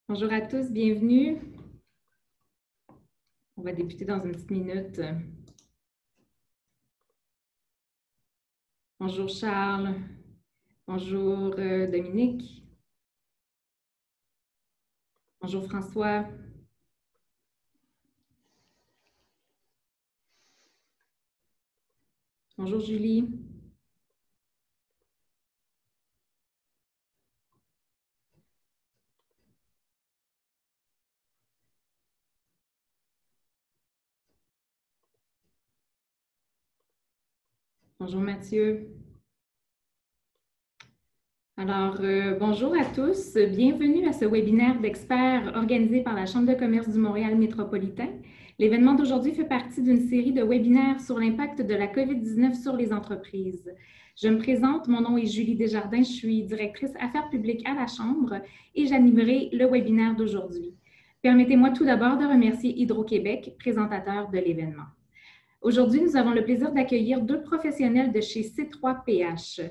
Bonjour à tous, bienvenue. On va débuter dans une petite minute. Bonjour Charles. Bonjour Dominique. Bonjour François. Bonjour Julie. Bonjour Mathieu. Alors, bonjour à tous. Bienvenue à ce webinaire d'experts organisé par la Chambre de commerce du Montréal métropolitain. L'événement d'aujourd'hui fait partie d'une série de webinaires sur l'impact de la COVID-19 sur les entreprises. Je me présente, mon nom est Julie Desjardins, je suis directrice affaires publiques à la Chambre et j'animerai le webinaire d'aujourd'hui. Permettez-moi tout d'abord de remercier Hydro-Québec, présentateur de l'événement. Aujourd'hui, nous avons le plaisir d'accueillir deux professionnels de chez C3PH.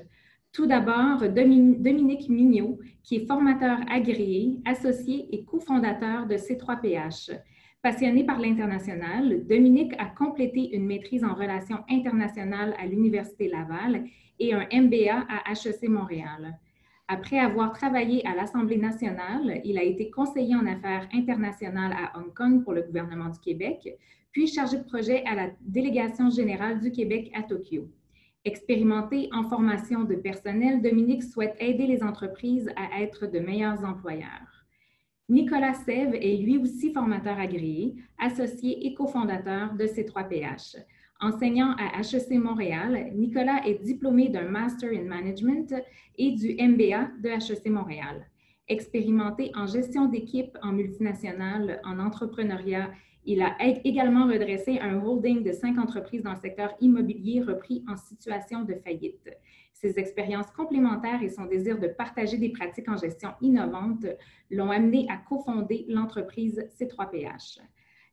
Tout d'abord, Dominique Mignot, qui est formateur agréé, associé et cofondateur de C3PH. Passionné par l'international, Dominique a complété une maîtrise en relations internationales à l'Université Laval et un MBA à HEC Montréal. Après avoir travaillé à l'Assemblée nationale, il a été conseiller en affaires internationales à Hong Kong pour le gouvernement du Québec, puis chargé de projet à la Délégation générale du Québec à Tokyo. Expérimenté en formation de personnel, Dominique souhaite aider les entreprises à être de meilleurs employeurs. Nicolas Sève est lui aussi formateur agréé, associé et cofondateur de C3PH. Enseignant à HEC Montréal, Nicolas est diplômé d'un Master in Management et du MBA de HEC Montréal. Expérimenté en gestion d'équipe en multinationale, en entrepreneuriat, il a également redressé un holding de 5 entreprises dans le secteur immobilier repris en situation de faillite. Ses expériences complémentaires et son désir de partager des pratiques en gestion innovantes l'ont amené à cofonder l'entreprise C3PH.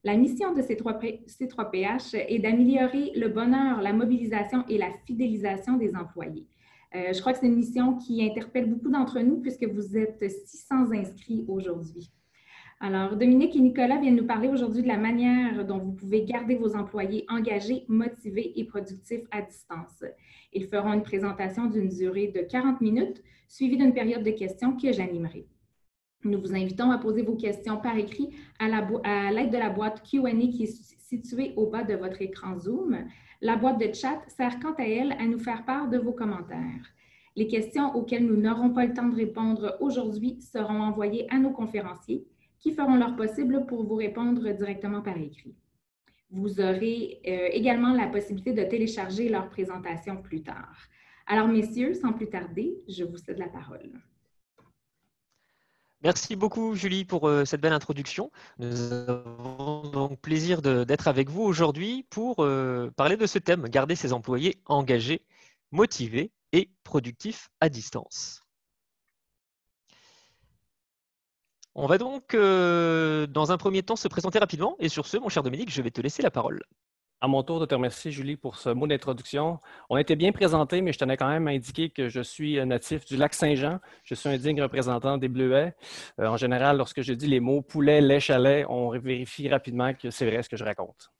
La mission de C3PH est d'améliorer le bonheur, la mobilisation et la fidélisation des employés. Je crois que c'est une mission qui interpelle beaucoup d'entre nous puisque vous êtes 600 inscrits aujourd'hui. Alors, Dominique et Nicolas viennent nous parler aujourd'hui de la manière dont vous pouvez garder vos employés engagés, motivés et productifs à distance. Ils feront une présentation d'une durée de 40 minutes, suivie d'une période de questions que j'animerai. Nous vous invitons à poser vos questions par écrit à l'aide de la boîte Q&A qui est située au bas de votre écran Zoom. La boîte de chat sert quant à elle à nous faire part de vos commentaires. Les questions auxquelles nous n'aurons pas le temps de répondre aujourd'hui seront envoyées à nos conférenciers qui feront leur possible pour vous répondre directement par écrit. Vous aurez également la possibilité de télécharger leur présentation plus tard. Alors, messieurs, sans plus tarder, je vous cède la parole. Merci beaucoup, Julie, pour cette belle introduction. Nous avons donc plaisir d'être avec vous aujourd'hui pour parler de ce thème, garder ses employés engagés, motivés et productifs à distance. On va donc, dans un premier temps, se présenter rapidement. Et sur ce, mon cher Dominique, je vais te laisser la parole. À mon tour de te remercier, Julie, pour ce mot d'introduction. On a été bien présenté, mais je tenais quand même à indiquer que je suis natif du Lac-Saint-Jean. Je suis un digne représentant des Bleuets. En général, lorsque je dis les mots poulet, lait, chalet, on vérifie rapidement que c'est vrai ce que je raconte.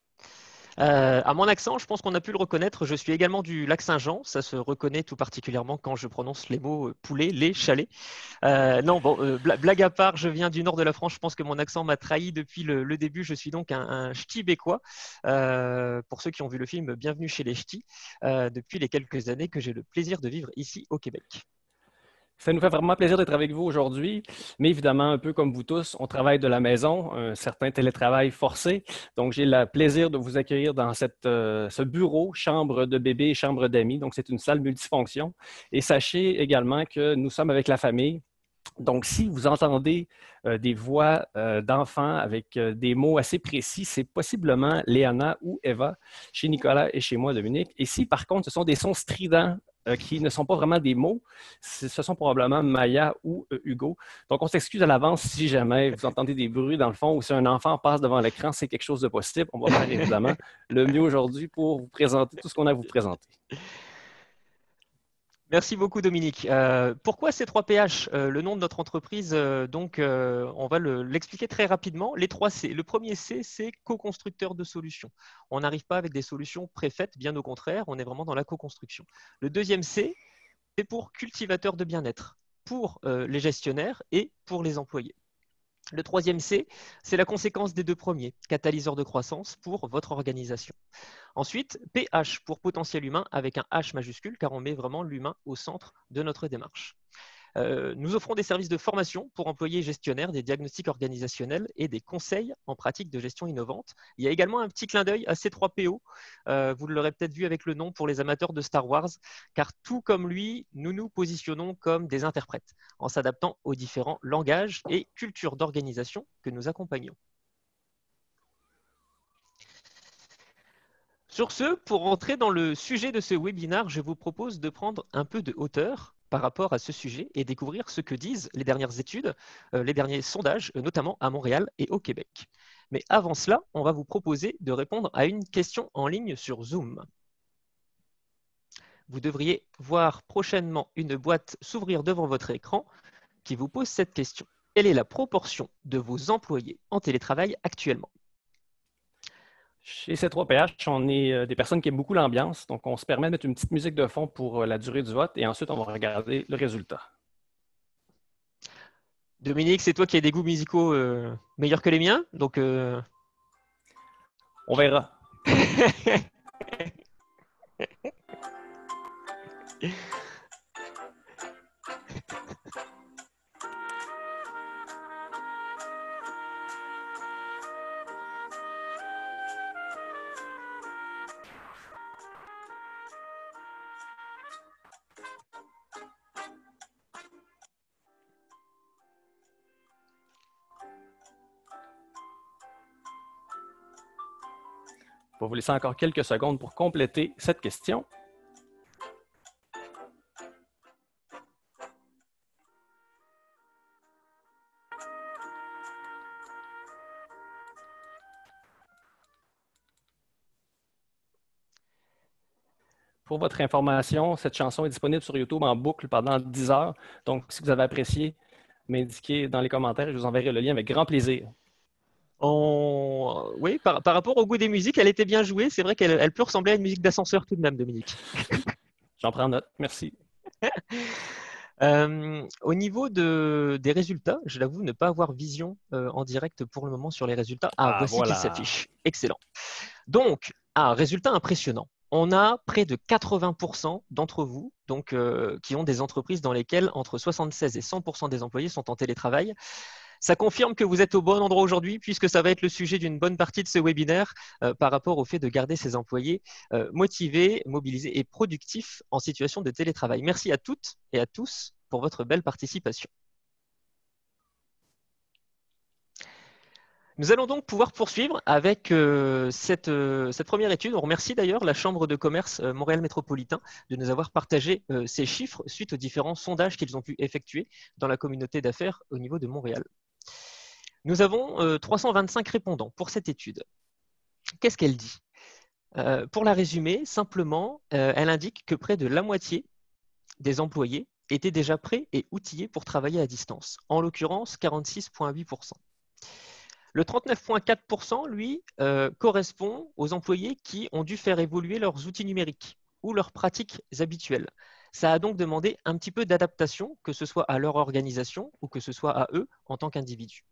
À mon accent, je pense qu'on a pu le reconnaître. Je suis également du Lac-Saint-Jean. Ça se reconnaît tout particulièrement quand je prononce les mots poulet, lait, chalet. Non, bon, blague à part, je viens du nord de la France. Je pense que mon accent m'a trahi depuis le début. Je suis donc un ch'ti bécois. Pour ceux qui ont vu le film Bienvenue chez les ch'tis, depuis les quelques années que j'ai le plaisir de vivre ici au Québec. Ça nous fait vraiment plaisir d'être avec vous aujourd'hui, mais évidemment, un peu comme vous tous, on travaille de la maison, un certain télétravail forcé. Donc, j'ai le plaisir de vous accueillir dans ce bureau, chambre de bébé et chambre d'amis. Donc, c'est une salle multifonction. Et sachez également que nous sommes avec la famille. Donc, si vous entendez des voix d'enfants avec des mots assez précis, c'est possiblement Léana ou Eva chez Nicolas et chez moi, Dominique. Et si, par contre, ce sont des sons stridents qui ne sont pas vraiment des mots, ce sont probablement Maya ou Hugo. Donc, on s'excuse à l'avance si jamais vous entendez des bruits dans le fond ou si un enfant passe devant l'écran, c'est quelque chose de possible. On va faire évidemment le mieux aujourd'hui pour vous présenter tout ce qu'on a à vous présenter. Merci beaucoup Dominique. Pourquoi C3PH? Le nom de notre entreprise, on va l'expliquer très rapidement. Les 3 C. Le premier C, c'est co-constructeur de solutions. On n'arrive pas avec des solutions préfaites, bien au contraire, on est vraiment dans la co-construction. Le deuxième C, c'est pour cultivateur de bien-être, pour les gestionnaires et pour les employés. Le troisième C, c'est la conséquence des 2 premiers, catalyseur de croissance pour votre organisation. Ensuite, PH pour potentiel humain avec un H majuscule, car on met vraiment l'humain au centre de notre démarche. Nous offrons des services de formation pour employés et gestionnaires, des diagnostics organisationnels et des conseils en pratique de gestion innovante. Il y a également un petit clin d'œil à C3PO. Vous l'aurez peut-être vu avec le nom pour les amateurs de Star Wars, car tout comme lui, nous nous positionnons comme des interprètes, en s'adaptant aux différents langages et cultures d'organisation que nous accompagnons. Sur ce, pour rentrer dans le sujet de ce webinaire, je vous propose de prendre un peu de hauteur par rapport à ce sujet et découvrir ce que disent les dernières études, les derniers sondages, notamment à Montréal et au Québec. Mais avant cela, on va vous proposer de répondre à une question en ligne sur Zoom. Vous devriez voir prochainement une boîte s'ouvrir devant votre écran qui vous pose cette question. Quelle est la proportion de vos employés en télétravail actuellement? Chez C3PH, on est des personnes qui aiment beaucoup l'ambiance, donc on se permet de mettre une petite musique de fond pour la durée du vote et ensuite on va regarder le résultat. Dominique, c'est toi qui as des goûts musicaux meilleurs que les miens, donc on verra. On va vous laisser encore quelques secondes pour compléter cette question. Pour votre information, cette chanson est disponible sur YouTube en boucle pendant 10 heures. Donc, si vous avez apprécié, m'indiquez dans les commentaires et je vous enverrai le lien avec grand plaisir. Oui, par rapport au goût des musiques, elle était bien jouée. C'est vrai qu'elle peut ressembler à une musique d'ascenseur tout de même, Dominique. J'en prends note. Merci. Au niveau des résultats, je l'avoue ne pas avoir vision en direct pour le moment sur les résultats. Voici voilà. qu'ils s'affichent. Excellent. Donc, résultat impressionnant. On a près de 80% d'entre vous qui ont des entreprises dans lesquelles entre 76 et 100% des employés sont en télétravail. Ça confirme que vous êtes au bon endroit aujourd'hui puisque ça va être le sujet d'une bonne partie de ce webinaire par rapport au fait de garder ces employés motivés, mobilisés et productifs en situation de télétravail. Merci à toutes et à tous pour votre belle participation. Nous allons donc pouvoir poursuivre avec cette première étude. On remercie d'ailleurs la Chambre de commerce Montréal Métropolitain de nous avoir partagé ces chiffres suite aux différents sondages qu'ils ont pu effectuer dans la communauté d'affaires au niveau de Montréal. Nous avons 325 répondants pour cette étude. Qu'est-ce qu'elle dit? Pour la résumer, simplement, elle indique que près de la moitié des employés étaient déjà prêts et outillés pour travailler à distance, en l'occurrence 46,8%. Le 39,4%, lui, correspond aux employés qui ont dû faire évoluer leurs outils numériques ou leurs pratiques habituelles. Ça a donc demandé un petit peu d'adaptation, que ce soit à leur organisation ou que ce soit à eux en tant qu'individus.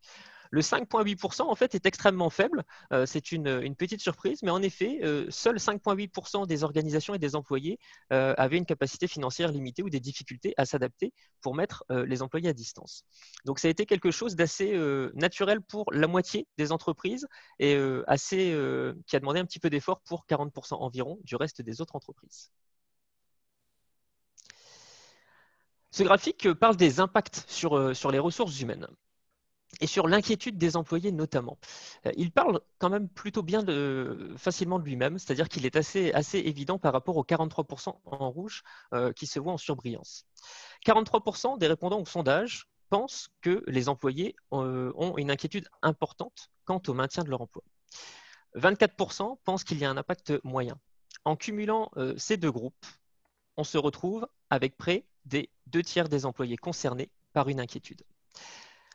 Le 5,8% en fait est extrêmement faible, c'est une petite surprise, mais en effet, seuls 5,8% des organisations et des employés avaient une capacité financière limitée ou des difficultés à s'adapter pour mettre les employés à distance. Donc ça a été quelque chose d'assez naturel pour la moitié des entreprises et qui a demandé un petit peu d'effort pour 40% environ du reste des autres entreprises. Ce graphique parle des impacts sur les ressources humaines et sur l'inquiétude des employés notamment. Il parle quand même plutôt bien facilement de lui-même, c'est-à-dire qu'il est assez évident par rapport aux 43% en rouge qui se voient en surbrillance. 43% des répondants au sondage pensent que les employés ont une inquiétude importante quant au maintien de leur emploi. 24% pensent qu'il y a un impact moyen. En cumulant ces deux groupes, on se retrouve avec près des 2/3 des employés concernés par une inquiétude.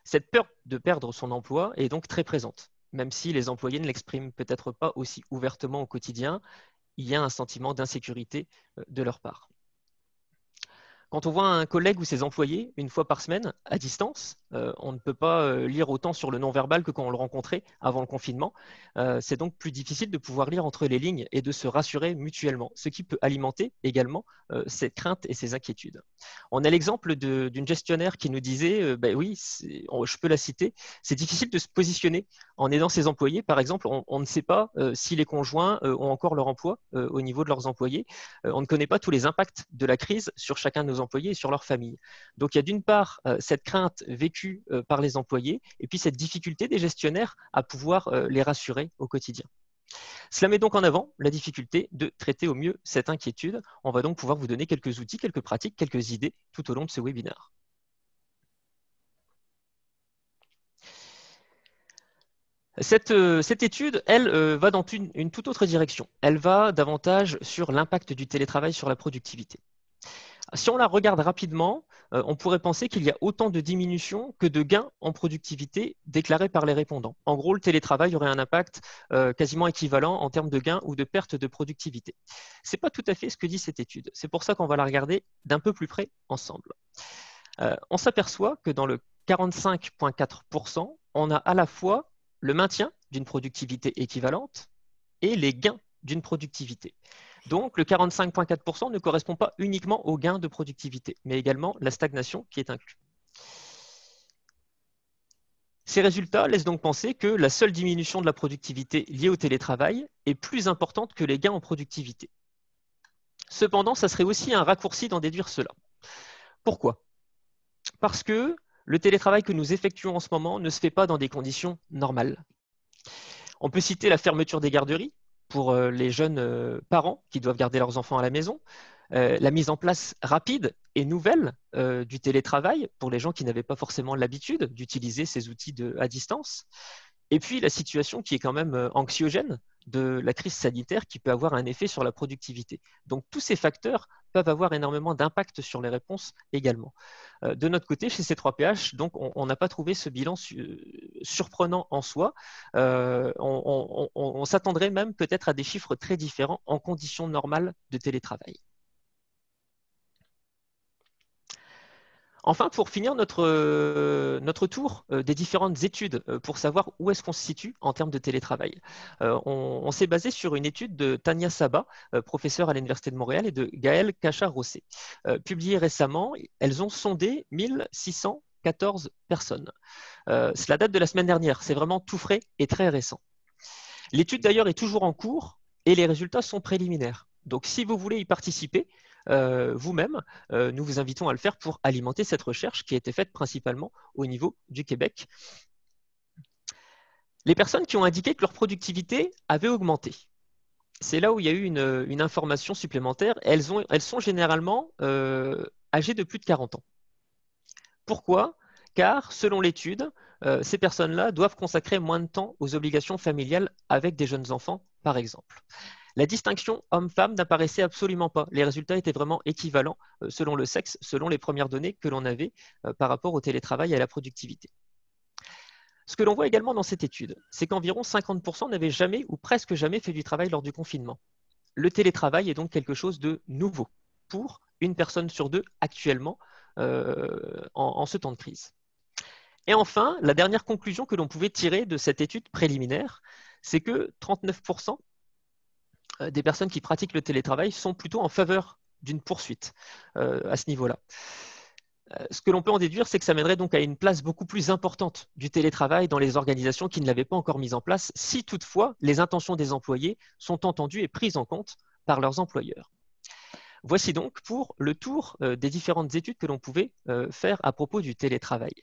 Cette peur de perdre son emploi est donc très présente, même si les employés ne l'expriment peut-être pas aussi ouvertement au quotidien, il y a un sentiment d'insécurité de leur part. Quand on voit un collègue ou ses employés une fois par semaine à distance, on ne peut pas lire autant sur le non-verbal que quand on le rencontrait avant le confinement. C'est donc plus difficile de pouvoir lire entre les lignes et de se rassurer mutuellement, ce qui peut alimenter également ces craintes et ces inquiétudes. On a l'exemple d'une gestionnaire qui nous disait, oui, je peux la citer, c'est difficile de se positionner en aidant ses employés. Par exemple, on ne sait pas si les conjoints ont encore leur emploi au niveau de leurs employés. On ne connaît pas tous les impacts de la crise sur chacun de nos employés et sur leur famille. Donc il y a d'une part cette crainte vécue par les employés et puis cette difficulté des gestionnaires à pouvoir les rassurer au quotidien. Cela met donc en avant la difficulté de traiter au mieux cette inquiétude. On va donc pouvoir vous donner quelques outils, quelques pratiques, quelques idées tout au long de ce webinaire. Cette étude, elle, va dans une toute autre direction. Elle va davantage sur l'impact du télétravail sur la productivité. Si on la regarde rapidement, on pourrait penser qu'il y a autant de diminution que de gains en productivité déclarés par les répondants. En gros, le télétravail aurait un impact quasiment équivalent en termes de gains ou de perte de productivité. Ce n'est pas tout à fait ce que dit cette étude. C'est pour ça qu'on va la regarder d'un peu plus près ensemble. On s'aperçoit que dans le 45,4%, on a à la fois le maintien d'une productivité équivalente et les gains d'une productivité. Donc, le 45,4% ne correspond pas uniquement au gain de productivité, mais également la stagnation qui est inclue. Ces résultats laissent donc penser que la seule diminution de la productivité liée au télétravail est plus importante que les gains en productivité. Cependant, ça serait aussi un raccourci d'en déduire cela. Pourquoi? Parce que le télétravail que nous effectuons en ce moment ne se fait pas dans des conditions normales. On peut citer la fermeture des garderies pour les jeunes parents qui doivent garder leurs enfants à la maison, la mise en place rapide et nouvelle du télétravail pour les gens qui n'avaient pas forcément l'habitude d'utiliser ces outils à distance, et puis la situation qui est quand même anxiogène de la crise sanitaire qui peut avoir un effet sur la productivité. Donc tous ces facteurs peuvent avoir énormément d'impact sur les réponses également. De notre côté, chez C3PH, donc on n'a pas trouvé ce bilan surprenant en soi. On s'attendrait même peut-être à des chiffres très différents en conditions normales de télétravail. Enfin, pour finir notre tour des différentes études pour savoir où est-ce qu'on se situe en termes de télétravail, on s'est basé sur une étude de Tania Saba, professeure à l'Université de Montréal, et de Gaël Cachat-Rossé. Publiée récemment, elles ont sondé 1614 personnes. Cela date de la semaine dernière, c'est vraiment tout frais et très récent. L'étude d'ailleurs est toujours en cours et les résultats sont préliminaires. Donc si vous voulez y participer, vous-même, nous vous invitons à le faire pour alimenter cette recherche qui a été faite principalement au niveau du Québec. Les personnes qui ont indiqué que leur productivité avait augmenté, c'est là où il y a eu une information supplémentaire. Elles sont généralement âgées de plus de 40 ans. Pourquoi? Car, selon l'étude, ces personnes-là doivent consacrer moins de temps aux obligations familiales avec des jeunes enfants, par exemple. La distinction homme-femme n'apparaissait absolument pas. Les résultats étaient vraiment équivalents selon le sexe, selon les premières données que l'on avait par rapport au télétravail et à la productivité. Ce que l'on voit également dans cette étude, c'est qu'environ 50% n'avaient jamais ou presque jamais fait du travail lors du confinement. Le télétravail est donc quelque chose de nouveau pour une personne sur deux actuellement en ce temps de crise. Et enfin, la dernière conclusion que l'on pouvait tirer de cette étude préliminaire, c'est que 39% des personnes qui pratiquent le télétravail sont plutôt en faveur d'une poursuite à ce niveau-là. Ce que l'on peut en déduire, c'est que ça mènerait donc à une place beaucoup plus importante du télétravail dans les organisations qui ne l'avaient pas encore mise en place, si toutefois les intentions des employés sont entendues et prises en compte par leurs employeurs. Voici donc pour le tour des différentes études que l'on pouvait faire à propos du télétravail.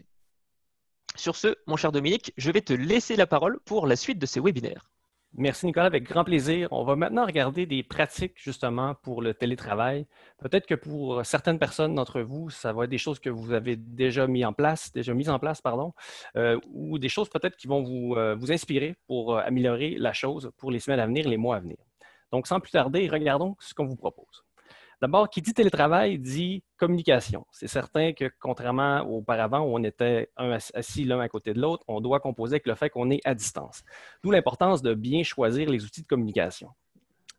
Sur ce, mon cher Dominique, je vais te laisser la parole pour la suite de ces webinaires. Merci Nicolas, avec grand plaisir. On va maintenant regarder des pratiques justement pour le télétravail. Peut-être que pour certaines personnes d'entre vous, ça va être des choses que vous avez déjà mises en place, ou des choses peut-être qui vont vous inspirer pour améliorer la chose pour les semaines à venir, les mois à venir. Donc sans plus tarder, regardons ce qu'on vous propose. D'abord, qui dit télétravail dit communication. C'est certain que contrairement auparavant où on était assis l'un à côté de l'autre, on doit composer avec le fait qu'on est à distance. D'où l'importance de bien choisir les outils de communication.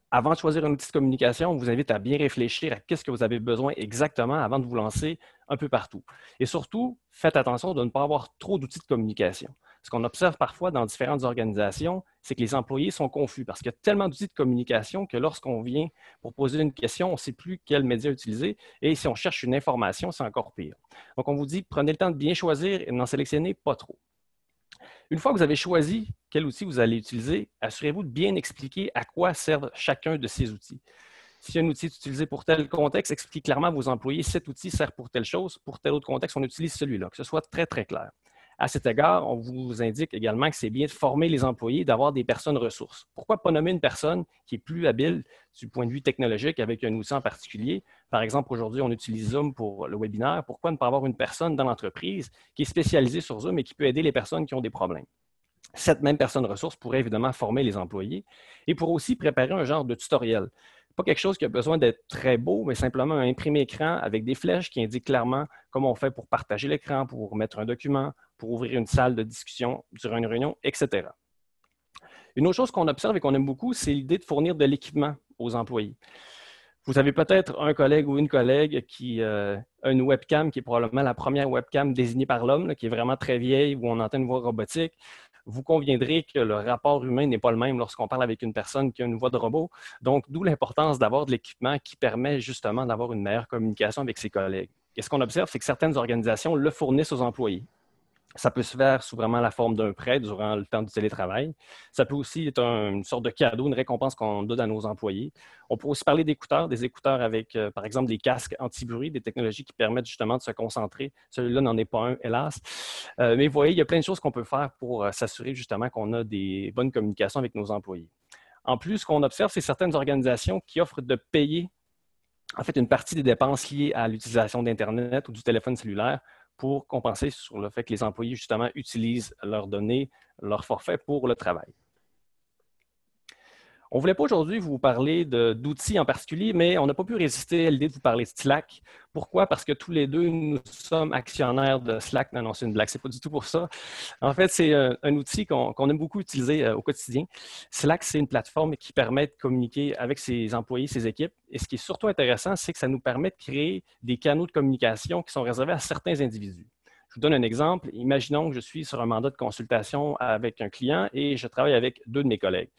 Avant de choisir un outil de communication, on vous invite à bien réfléchir à ce que vous avez besoin exactement avant de vous lancer un peu partout. Et surtout, faites attention de ne pas avoir trop d'outils de communication. Ce qu'on observe parfois dans différentes organisations, c'est que les employés sont confus parce qu'il y a tellement d'outils de communication que lorsqu'on vient pour poser une question, on ne sait plus quel média utiliser et si on cherche une information, c'est encore pire. Donc, on vous dit, prenez le temps de bien choisir et n'en sélectionnez pas trop. Une fois que vous avez choisi quel outil vous allez utiliser, assurez-vous de bien expliquer à quoi servent chacun de ces outils. Si un outil est utilisé pour tel contexte, expliquez clairement à vos employés cet outil sert pour telle chose, pour tel autre contexte, on utilise celui-là, que ce soit très, très clair. À cet égard, on vous indique également que c'est bien de former les employés, d'avoir des personnes ressources. Pourquoi pas nommer une personne qui est plus habile du point de vue technologique avec un outil en particulier? Par exemple, aujourd'hui, on utilise Zoom pour le webinaire. Pourquoi ne pas avoir une personne dans l'entreprise qui est spécialisée sur Zoom et qui peut aider les personnes qui ont des problèmes? Cette même personne ressource pourrait évidemment former les employés et pourrait aussi préparer un genre de tutoriel. Pas quelque chose qui a besoin d'être très beau, mais simplement un imprimé écran avec des flèches qui indiquent clairement comment on fait pour partager l'écran, pour mettre un document, pour ouvrir une salle de discussion durant une réunion, etc. Une autre chose qu'on observe et qu'on aime beaucoup, c'est l'idée de fournir de l'équipement aux employés. Vous avez peut-être un collègue ou une collègue qui a une webcam qui est probablement la première webcam désignée par l'homme, qui est vraiment très vieille, où on entend une voix robotique. Vous conviendrez que le rapport humain n'est pas le même lorsqu'on parle avec une personne qui a une voix de robot. Donc, d'où l'importance d'avoir de l'équipement qui permet justement d'avoir une meilleure communication avec ses collègues. Et ce qu'on observe, c'est que certaines organisations le fournissent aux employés. Ça peut se faire sous vraiment la forme d'un prêt durant le temps du télétravail. Ça peut aussi être une sorte de cadeau, une récompense qu'on donne à nos employés. On peut aussi parler d'écouteurs, des écouteurs avec, par exemple, des casques anti-bruit, des technologies qui permettent justement de se concentrer. Celui-là n'en est pas un, hélas. Mais vous voyez, il y a plein de choses qu'on peut faire pour s'assurer justement qu'on a des bonnes communications avec nos employés. En plus, ce qu'on observe, c'est certaines organisations qui offrent de payer en fait une partie des dépenses liées à l'utilisation d'Internet ou du téléphone cellulaire pour compenser sur le fait que les employés, justement, utilisent leurs données, leur forfait pour le travail. On ne voulait pas aujourd'hui vous parler d'outils en particulier, mais on n'a pas pu résister à l'idée de vous parler de Slack. Pourquoi? Parce que tous les deux, nous sommes actionnaires de Slack. Non, c'est une blague, c'est pas du tout pour ça. En fait, c'est un outil qu'on aime beaucoup utiliser au quotidien. Slack, c'est une plateforme qui permet de communiquer avec ses employés, ses équipes. Et ce qui est surtout intéressant, c'est que ça nous permet de créer des canaux de communication qui sont réservés à certains individus. Je vous donne un exemple. Imaginons que je suis sur un mandat de consultation avec un client et je travaille avec deux de mes collègues.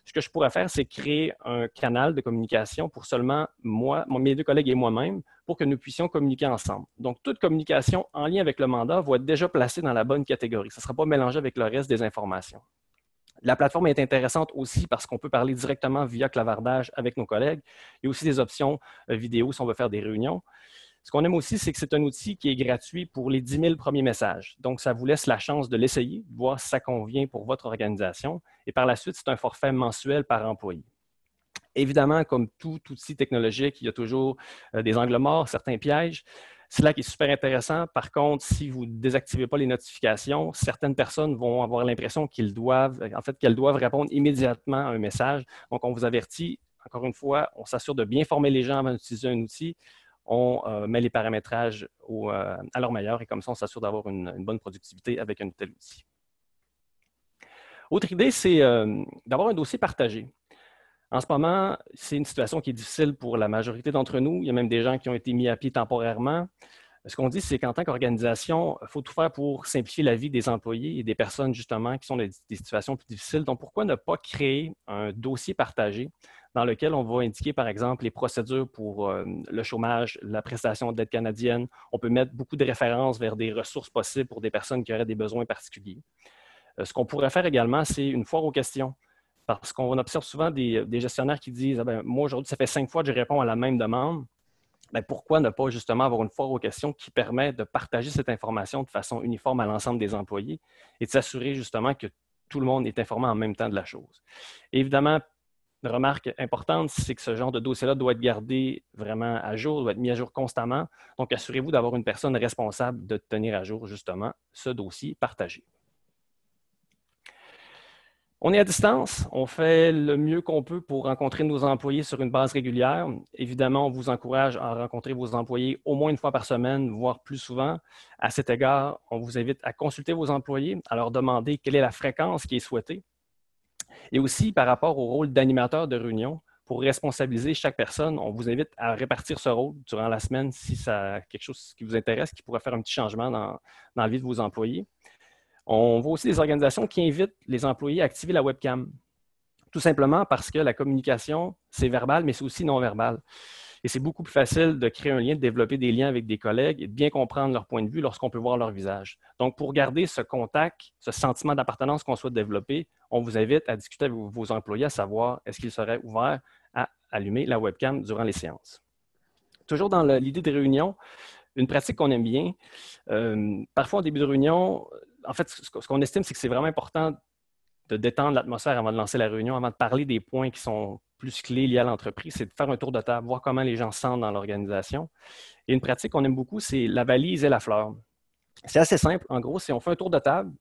Ce que je pourrais faire, c'est créer un canal de communication pour seulement moi, mes deux collègues et moi-même, pour que nous puissions communiquer ensemble. Donc, toute communication en lien avec le mandat va être déjà placée dans la bonne catégorie. Ça ne sera pas mélangé avec le reste des informations. La plateforme est intéressante aussi parce qu'on peut parler directement via clavardage avec nos collègues. Il y a aussi des options vidéo si on veut faire des réunions. Ce qu'on aime aussi, c'est que c'est un outil qui est gratuit pour les 10 000 premiers messages. Donc, ça vous laisse la chance de l'essayer, de voir si ça convient pour votre organisation. Et par la suite, c'est un forfait mensuel par employé. Évidemment, comme tout outil technologique, il y a toujours des angles morts, certains pièges. Slack est super intéressant. Par contre, si vous ne désactivez pas les notifications, certaines personnes vont avoir l'impression qu'elles doivent répondre immédiatement à un message. Donc, on vous avertit, encore une fois, on s'assure de bien former les gens avant d'utiliser un outil. On met les paramétrages à leur meilleur et comme ça, on s'assure d'avoir une bonne productivité avec un tel outil. Autre idée, c'est d'avoir un dossier partagé. En ce moment, c'est une situation qui est difficile pour la majorité d'entre nous. Il y a même des gens qui ont été mis à pied temporairement. Ce qu'on dit, c'est qu'en tant qu'organisation, il faut tout faire pour simplifier la vie des employés et des personnes, justement, qui sont dans des situations plus difficiles. Donc, pourquoi ne pas créer un dossier partagé dans lequel on va indiquer, par exemple, les procédures pour le chômage, la prestation d'aide canadienne. On peut mettre beaucoup de références vers des ressources possibles pour des personnes qui auraient des besoins particuliers. Ce qu'on pourrait faire également, c'est une foire aux questions. Parce qu'on observe souvent des gestionnaires qui disent ah, « Moi, aujourd'hui, ça fait 5 fois que je réponds à la même demande. » Bien, pourquoi ne pas justement avoir une foire aux questions qui permet de partager cette information de façon uniforme à l'ensemble des employés et de s'assurer justement que tout le monde est informé en même temps de la chose. Et évidemment, une remarque importante, c'est que ce genre de dossier-là doit être gardé vraiment à jour, doit être mis à jour constamment. Donc, assurez-vous d'avoir une personne responsable de tenir à jour justement ce dossier partagé. On est à distance, on fait le mieux qu'on peut pour rencontrer nos employés sur une base régulière. Évidemment, on vous encourage à rencontrer vos employés au moins une fois par semaine, voire plus souvent. À cet égard, on vous invite à consulter vos employés, à leur demander quelle est la fréquence qui est souhaitée. Et aussi, par rapport au rôle d'animateur de réunion, pour responsabiliser chaque personne, on vous invite à répartir ce rôle durant la semaine si ça quelque chose qui vous intéresse, qui pourrait faire un petit changement dans la vie de vos employés. On voit aussi des organisations qui invitent les employés à activer la webcam, tout simplement parce que la communication, c'est verbal, mais c'est aussi non-verbal. Et c'est beaucoup plus facile de créer un lien, de développer des liens avec des collègues et de bien comprendre leur point de vue lorsqu'on peut voir leur visage. Donc, pour garder ce contact, ce sentiment d'appartenance qu'on souhaite développer, on vous invite à discuter avec vos employés, à savoir est-ce qu'ils seraient ouverts à allumer la webcam durant les séances. Toujours dans l'idée de réunion, une pratique qu'on aime bien, parfois au début de réunion, en fait, ce qu'on estime, c'est que c'est vraiment important de détendre l'atmosphère avant de lancer la réunion, avant de parler des points qui sont plus clés liés à l'entreprise, c'est de faire un tour de table, voir comment les gens se sentent dans l'organisation. Et une pratique qu'on aime beaucoup, c'est la valise et la fleur. C'est assez simple. En gros, on fait un tour de table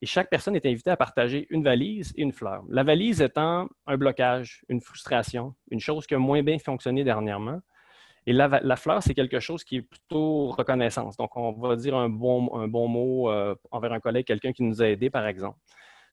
et chaque personne est invitée à partager une valise et une fleur. La valise étant un blocage, une frustration, une chose qui a moins bien fonctionné dernièrement. Et la fleur, c'est quelque chose qui est plutôt reconnaissance. Donc, on va dire un bon mot envers un collègue, quelqu'un qui nous a aidés, par exemple.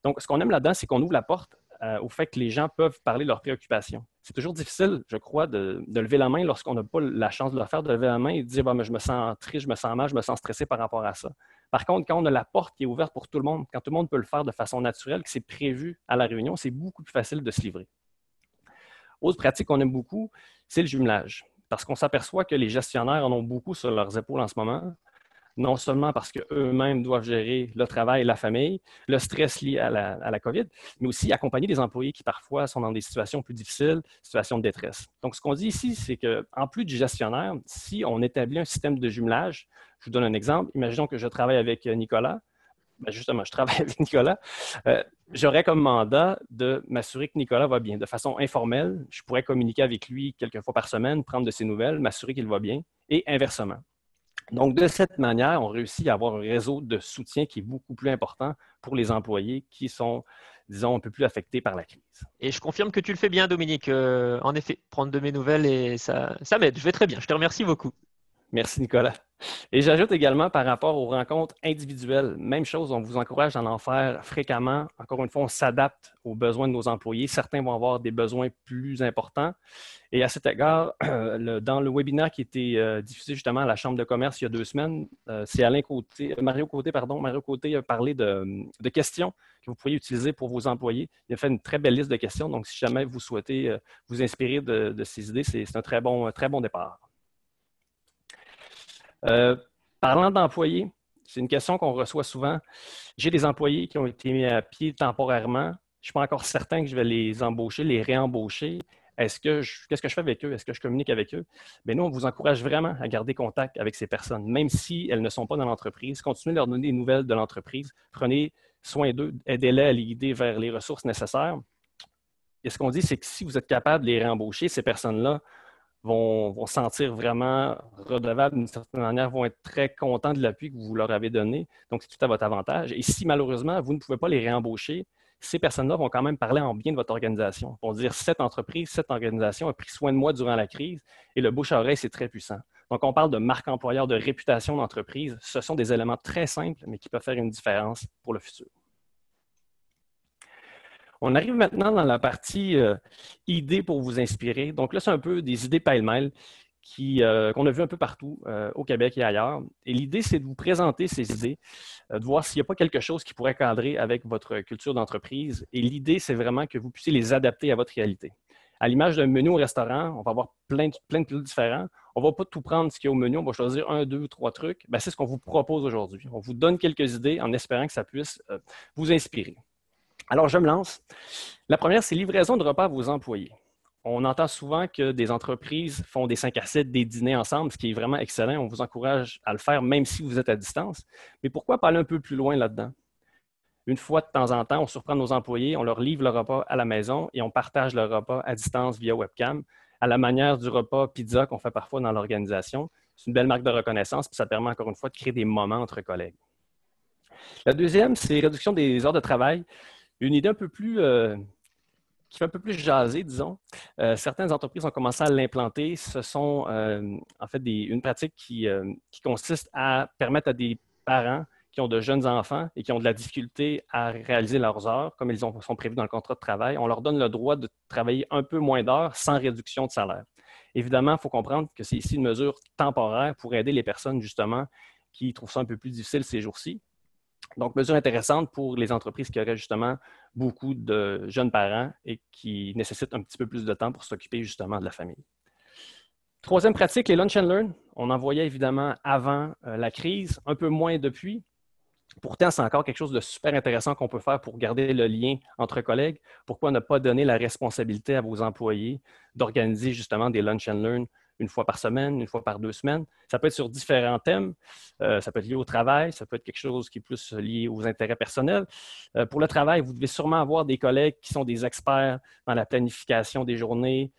Donc, ce qu'on aime là-dedans, c'est qu'on ouvre la porte au fait que les gens peuvent parler de leurs préoccupations. C'est toujours difficile, je crois, de lever la main lorsqu'on n'a pas la chance de le faire, de lever la main et de dire bah, « je me sens triste, je me sens mal, je me sens stressé par rapport à ça ». Par contre, quand on a la porte qui est ouverte pour tout le monde, quand tout le monde peut le faire de façon naturelle, que c'est prévu à la réunion, c'est beaucoup plus facile de se livrer. Autre pratique qu'on aime beaucoup, c'est le jumelage. Parce qu'on s'aperçoit que les gestionnaires en ont beaucoup sur leurs épaules en ce moment, non seulement parce qu'eux-mêmes doivent gérer le travail et la famille, le stress lié à la COVID, mais aussi accompagner des employés qui parfois sont dans des situations plus difficiles, situations de détresse. Donc, ce qu'on dit ici, c'est qu'en plus du gestionnaire, si on établit un système de jumelage, je vous donne un exemple, imaginons que je travaille avec Nicolas, ben justement, je travaille avec Nicolas, j'aurais comme mandat de m'assurer que Nicolas va bien. De façon informelle, je pourrais communiquer avec lui quelques fois par semaine, prendre de ses nouvelles, m'assurer qu'il va bien, et inversement. Donc, de cette manière, on réussit à avoir un réseau de soutien qui est beaucoup plus important pour les employés qui sont, disons, un peu plus affectés par la crise. Et je confirme que tu le fais bien, Dominique. En effet, prendre de mes nouvelles, et ça m'aide. Je vais très bien. Je te remercie beaucoup. Merci, Nicolas. Et j'ajoute également par rapport aux rencontres individuelles, même chose, on vous encourage à en faire fréquemment. Encore une fois, on s'adapte aux besoins de nos employés. Certains vont avoir des besoins plus importants. Et à cet égard, dans le webinaire qui a été diffusé justement à la Chambre de commerce il y a 2 semaines, c'est Mario Côté a parlé de questions que vous pourriez utiliser pour vos employés. Il a fait une très belle liste de questions. Donc, si jamais vous souhaitez vous inspirer de ces idées, c'est un très bon départ. Parlant d'employés, c'est une question qu'on reçoit souvent. J'ai des employés qui ont été mis à pied temporairement. Je ne suis pas encore certain que je vais les embaucher, les réembaucher. Qu'est-ce que je fais avec eux? Est-ce que je communique avec eux? Bien, nous, on vous encourage vraiment à garder contact avec ces personnes, même si elles ne sont pas dans l'entreprise. Continuez de leur donner des nouvelles de l'entreprise. Prenez soin d'eux, aidez-les à les guider vers les ressources nécessaires. Et ce qu'on dit, c'est que si vous êtes capable de les réembaucher, ces personnes-là vont se sentir vraiment redevables d'une certaine manière, vont être très contents de l'appui que vous leur avez donné. Donc, c'est tout à votre avantage. Et si malheureusement, vous ne pouvez pas les réembaucher, ces personnes-là vont quand même parler en bien de votre organisation. Ils vont dire cette entreprise, cette organisation a pris soin de moi durant la crise et le bouche à oreille, c'est très puissant. Donc, on parle de marque employeur, de réputation d'entreprise. Ce sont des éléments très simples, mais qui peuvent faire une différence pour le futur. On arrive maintenant dans la partie idées pour vous inspirer. Donc là, c'est un peu des idées pêle-mêle qu'on a vues un peu partout au Québec et ailleurs. Et l'idée, c'est de vous présenter ces idées, de voir s'il n'y a pas quelque chose qui pourrait cadrer avec votre culture d'entreprise. Et l'idée, c'est vraiment que vous puissiez les adapter à votre réalité. À l'image d'un menu au restaurant, on va avoir plein de plats différents. On ne va pas tout prendre ce qu'il y a au menu, on va choisir 1, 2 ou 3 trucs. Bien, c'est ce qu'on vous propose aujourd'hui. On vous donne quelques idées en espérant que ça puisse vous inspirer. Alors, je me lance. La première, c'est livraison de repas à vos employés. On entend souvent que des entreprises font des 5 à 7, des dîners ensemble, ce qui est vraiment excellent. On vous encourage à le faire même si vous êtes à distance. Mais pourquoi pas aller un peu plus loin là-dedans? Une fois de temps en temps, on surprend nos employés, on leur livre le repas à la maison et on partage le repas à distance via webcam, à la manière du repas pizza qu'on fait parfois dans l'organisation. C'est une belle marque de reconnaissance, puis ça permet encore une fois de créer des moments entre collègues. La deuxième, c'est réduction des heures de travail. Une idée un peu plus, qui fait un peu plus jaser, disons. Certaines entreprises ont commencé à l'implanter. Ce sont en fait une pratique qui consiste à permettre à des parents qui ont de jeunes enfants et qui ont de la difficulté à réaliser leurs heures, comme ils sont prévus dans le contrat de travail, on leur donne le droit de travailler un peu moins d'heures sans réduction de salaire. Évidemment, il faut comprendre que c'est ici une mesure temporaire pour aider les personnes, justement, qui trouvent ça un peu plus difficile ces jours-ci. Donc, mesure intéressante pour les entreprises qui auraient justement beaucoup de jeunes parents et qui nécessitent un petit peu plus de temps pour s'occuper justement de la famille. Troisième pratique, les lunch and learn. On en voyait évidemment avant la crise, un peu moins depuis. Pourtant, c'est encore quelque chose de super intéressant qu'on peut faire pour garder le lien entre collègues. Pourquoi ne pas donner la responsabilité à vos employés d'organiser justement des lunch and learn une fois par semaine, une fois par 2 semaines? Ça peut être sur différents thèmes. Ça peut être lié au travail, ça peut être quelque chose qui est plus lié aux intérêts personnels. Pour le travail, vous devez sûrement avoir des collègues qui sont des experts dans la planification des journées,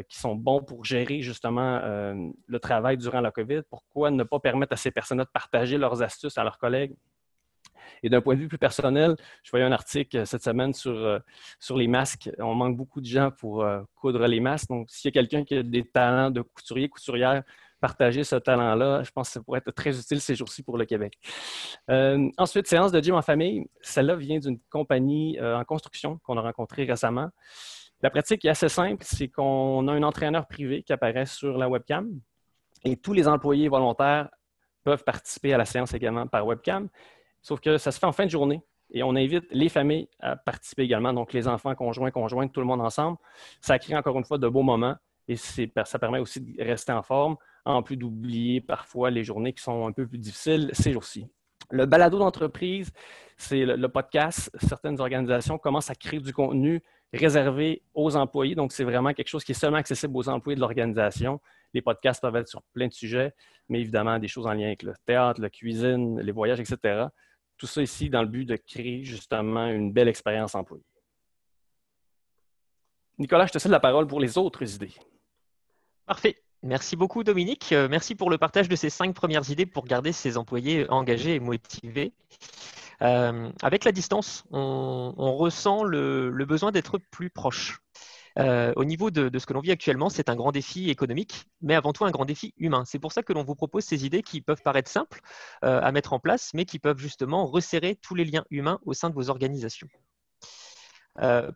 qui sont bons pour gérer justement le travail durant la COVID. Pourquoi ne pas permettre à ces personnes-là de partager leurs astuces à leurs collègues? Et d'un point de vue plus personnel, je voyais un article cette semaine sur les masques. On manque beaucoup de gens pour coudre les masques. Donc, s'il y a quelqu'un qui a des talents de couturier, couturière, partager ce talent-là, je pense que ça pourrait être très utile ces jours-ci pour le Québec. Ensuite, séance de gym en famille. Celle-là vient d'une compagnie en construction qu'on a rencontrée récemment. La pratique est assez simple, c'est qu'on a un entraîneur privé qui apparaît sur la webcam et tous les employés volontaires peuvent participer à la séance également par webcam. Sauf que ça se fait en fin de journée et on invite les familles à participer également, donc les enfants, conjoints, conjointes, tout le monde ensemble. Ça crée encore une fois de beaux moments et ça permet aussi de rester en forme, en plus d'oublier parfois les journées qui sont un peu plus difficiles ces jours-ci. Le balado d'entreprise, c'est le podcast. Certaines organisations commencent à créer du contenu réservé aux employés, donc c'est vraiment quelque chose qui est seulement accessible aux employés de l'organisation. Les podcasts peuvent être sur plein de sujets, mais évidemment des choses en lien avec le théâtre, la cuisine, les voyages, etc. Tout ça ici dans le but de créer justement une belle expérience employée. Nicolas, je te cède la parole pour les autres idées. Parfait. Merci beaucoup, Dominique. Merci pour le partage de ces 5 premières idées pour garder ses employés engagés et motivés. Avec la distance, on ressent le besoin d'être plus proche. Au niveau de ce que l'on vit actuellement, c'est un grand défi économique, mais avant tout un grand défi humain. C'est pour ça que l'on vous propose ces idées qui peuvent paraître simples à mettre en place, mais qui peuvent justement resserrer tous les liens humains au sein de vos organisations.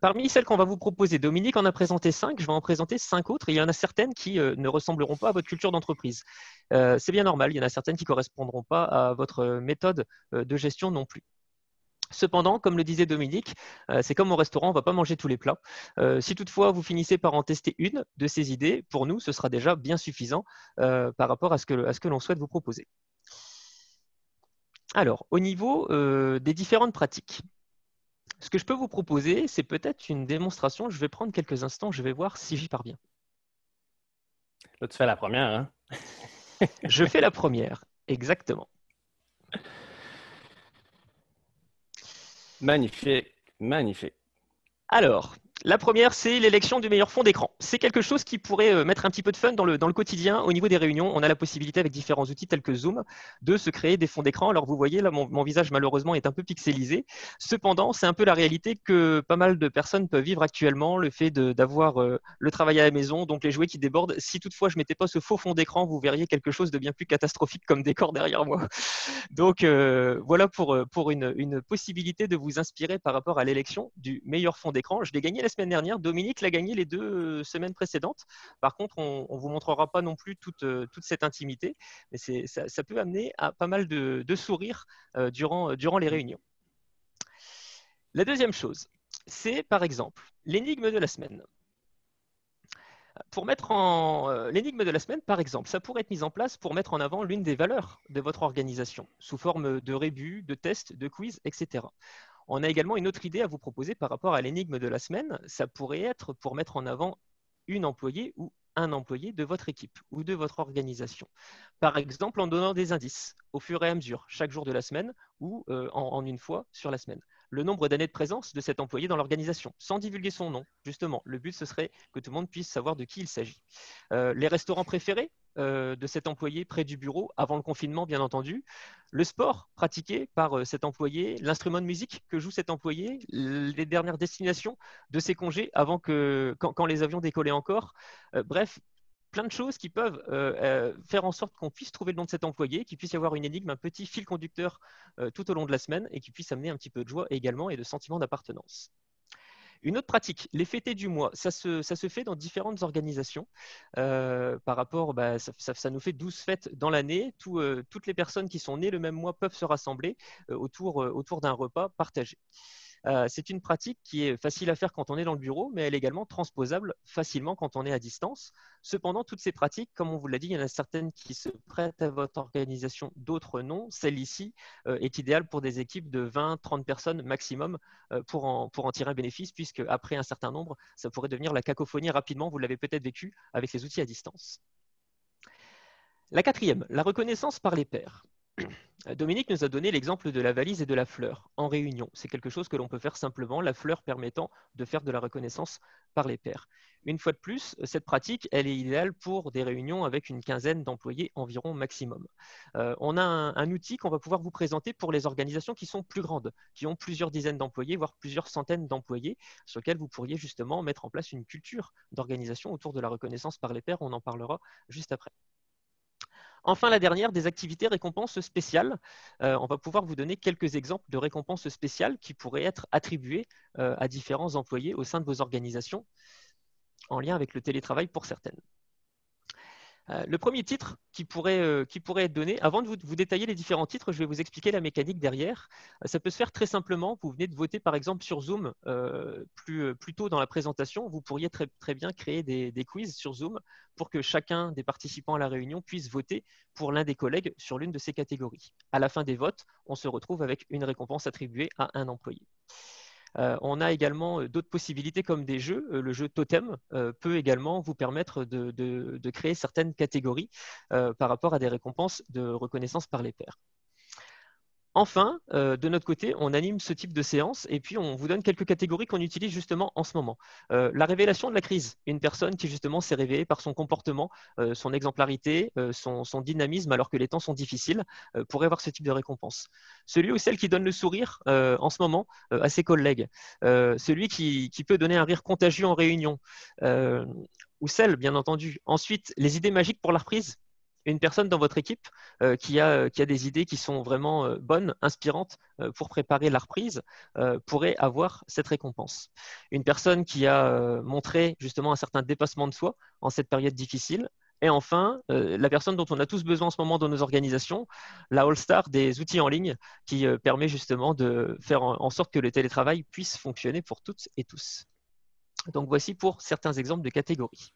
Parmi celles qu'on va vous proposer, Dominique en a présenté 5, je vais en présenter 5 autres, et il y en a certaines qui ne ressembleront pas à votre culture d'entreprise. C'est bien normal, il y en a certaines qui ne correspondront pas à votre méthode de gestion non plus. Cependant, comme le disait Dominique, c'est comme au restaurant, on ne va pas manger tous les plats. Si toutefois vous finissez par en tester une de ces idées, pour nous, ce sera déjà bien suffisant par rapport à ce que l'on souhaite vous proposer. Alors, au niveau des différentes pratiques, ce que je peux vous proposer, c'est peut-être une démonstration. Je vais prendre quelques instants, je vais voir si j'y parviens. Là, tu fais la première, hein? Je fais la première, exactement. Magnifique, magnifique. Alors, la première, c'est l'élection du meilleur fond d'écran. C'est quelque chose qui pourrait mettre un petit peu de fun dans le quotidien. Au niveau des réunions, on a la possibilité avec différents outils tels que Zoom de se créer des fonds d'écran. Alors vous voyez, là, mon visage malheureusement est un peu pixelisé. Cependant, c'est un peu la réalité que pas mal de personnes peuvent vivre actuellement, le fait d'avoir le travail à la maison, donc les jouets qui débordent. Si toutefois je ne mettais pas ce faux fond d'écran, vous verriez quelque chose de bien plus catastrophique comme décor derrière moi. Donc voilà pour une possibilité de vous inspirer par rapport à l'élection du meilleur fond d'écran. Je l'ai gagné la semaine dernière. Dominique l'a gagné les 2 semaines précédentes. Par contre, on ne vous montrera pas non plus toute cette intimité, mais ça peut amener à pas mal de sourires durant les réunions. La deuxième chose, c'est par exemple l'énigme de la semaine. Pour mettre l'énigme de la semaine, par exemple, ça pourrait être mis en place pour mettre en avant l'une des valeurs de votre organisation, sous forme de rébus, de tests, de quiz, etc. On a également une autre idée à vous proposer par rapport à l'énigme de la semaine. Ça pourrait être pour mettre en avant une employée ou un employé de votre équipe ou de votre organisation. Par exemple, en donnant des indices au fur et à mesure, chaque jour de la semaine ou en une fois sur la semaine. Le nombre d'années de présence de cet employé dans l'organisation, sans divulguer son nom, justement. Le but, ce serait que tout le monde puisse savoir de qui il s'agit. Les restaurants préférés, de cet employé près du bureau, avant le confinement bien entendu, le sport pratiqué par cet employé, l'instrument de musique que joue cet employé, les dernières destinations de ses congés quand les avions décollaient encore. Bref, plein de choses qui peuvent faire en sorte qu'on puisse trouver le nom de cet employé, qu'il puisse y avoir une énigme, un petit fil conducteur tout au long de la semaine et qui puisse amener un petit peu de joie également et de sentiment d'appartenance. Une autre pratique, les fêtés du mois, ça se fait dans différentes organisations. Par rapport, ça nous fait 12 fêtes dans l'année. Toutes les personnes qui sont nées le même mois peuvent se rassembler autour d'un repas partagé. C'est une pratique qui est facile à faire quand on est dans le bureau, mais elle est également transposable facilement quand on est à distance. Cependant, toutes ces pratiques, comme on vous l'a dit, il y en a certaines qui se prêtent à votre organisation, d'autres non. Celle-ci est idéale pour des équipes de 20-30 personnes maximum pour en tirer un bénéfice, puisque après un certain nombre, ça pourrait devenir la cacophonie rapidement. Vous l'avez peut-être vécu avec les outils à distance. La quatrième, la reconnaissance par les pairs. Dominique nous a donné l'exemple de la valise et de la fleur en réunion. C'est quelque chose que l'on peut faire simplement, la fleur permettant de faire de la reconnaissance par les pairs. Une fois de plus, cette pratique, elle est idéale pour des réunions avec une quinzaine d'employés environ maximum. On a un outil qu'on va pouvoir vous présenter pour les organisations qui sont plus grandes, qui ont plusieurs dizaines d'employés, voire plusieurs centaines d'employés, sur lesquels vous pourriez justement mettre en place une culture d'organisation autour de la reconnaissance par les pairs. On en parlera juste après. Enfin, la dernière, des activités récompenses spéciales. On va pouvoir vous donner quelques exemples de récompenses spéciales qui pourraient être attribuées à différents employés au sein de vos organisations, en lien avec le télétravail pour certaines. Le premier titre qui pourrait être donné, avant de vous détailler les différents titres, je vais vous expliquer la mécanique derrière. Ça peut se faire très simplement. Vous venez de voter par exemple sur Zoom plus tôt dans la présentation. Vous pourriez très bien créer des quiz sur Zoom pour que chacun des participants à la réunion puisse voter pour l'un des collègues sur l'une de ces catégories. À la fin des votes, on se retrouve avec une récompense attribuée à un employé. On a également d'autres possibilités comme des jeux. Le jeu Totem peut également vous permettre de créer certaines catégories par rapport à des récompenses de reconnaissance par les pairs. Enfin, de notre côté, on anime ce type de séance et puis on vous donne quelques catégories qu'on utilise justement en ce moment. La révélation de la crise, une personne qui justement s'est révélée par son comportement, son exemplarité, son dynamisme alors que les temps sont difficiles, pourrait avoir ce type de récompense. Celui ou celle qui donne le sourire en ce moment à ses collègues, celui qui peut donner un rire contagieux en réunion, ou celle, bien entendu. Ensuite, les idées magiques pour la reprise. Une personne dans votre équipe qui a des idées qui sont vraiment bonnes, inspirantes pour préparer la reprise, pourrait avoir cette récompense. Une personne qui a montré justement un certain dépassement de soi en cette période difficile. Et enfin, la personne dont on a tous besoin en ce moment dans nos organisations, la All-Star des outils en ligne qui permet justement de faire en sorte que le télétravail puisse fonctionner pour toutes et tous. Donc voici pour certains exemples de catégories.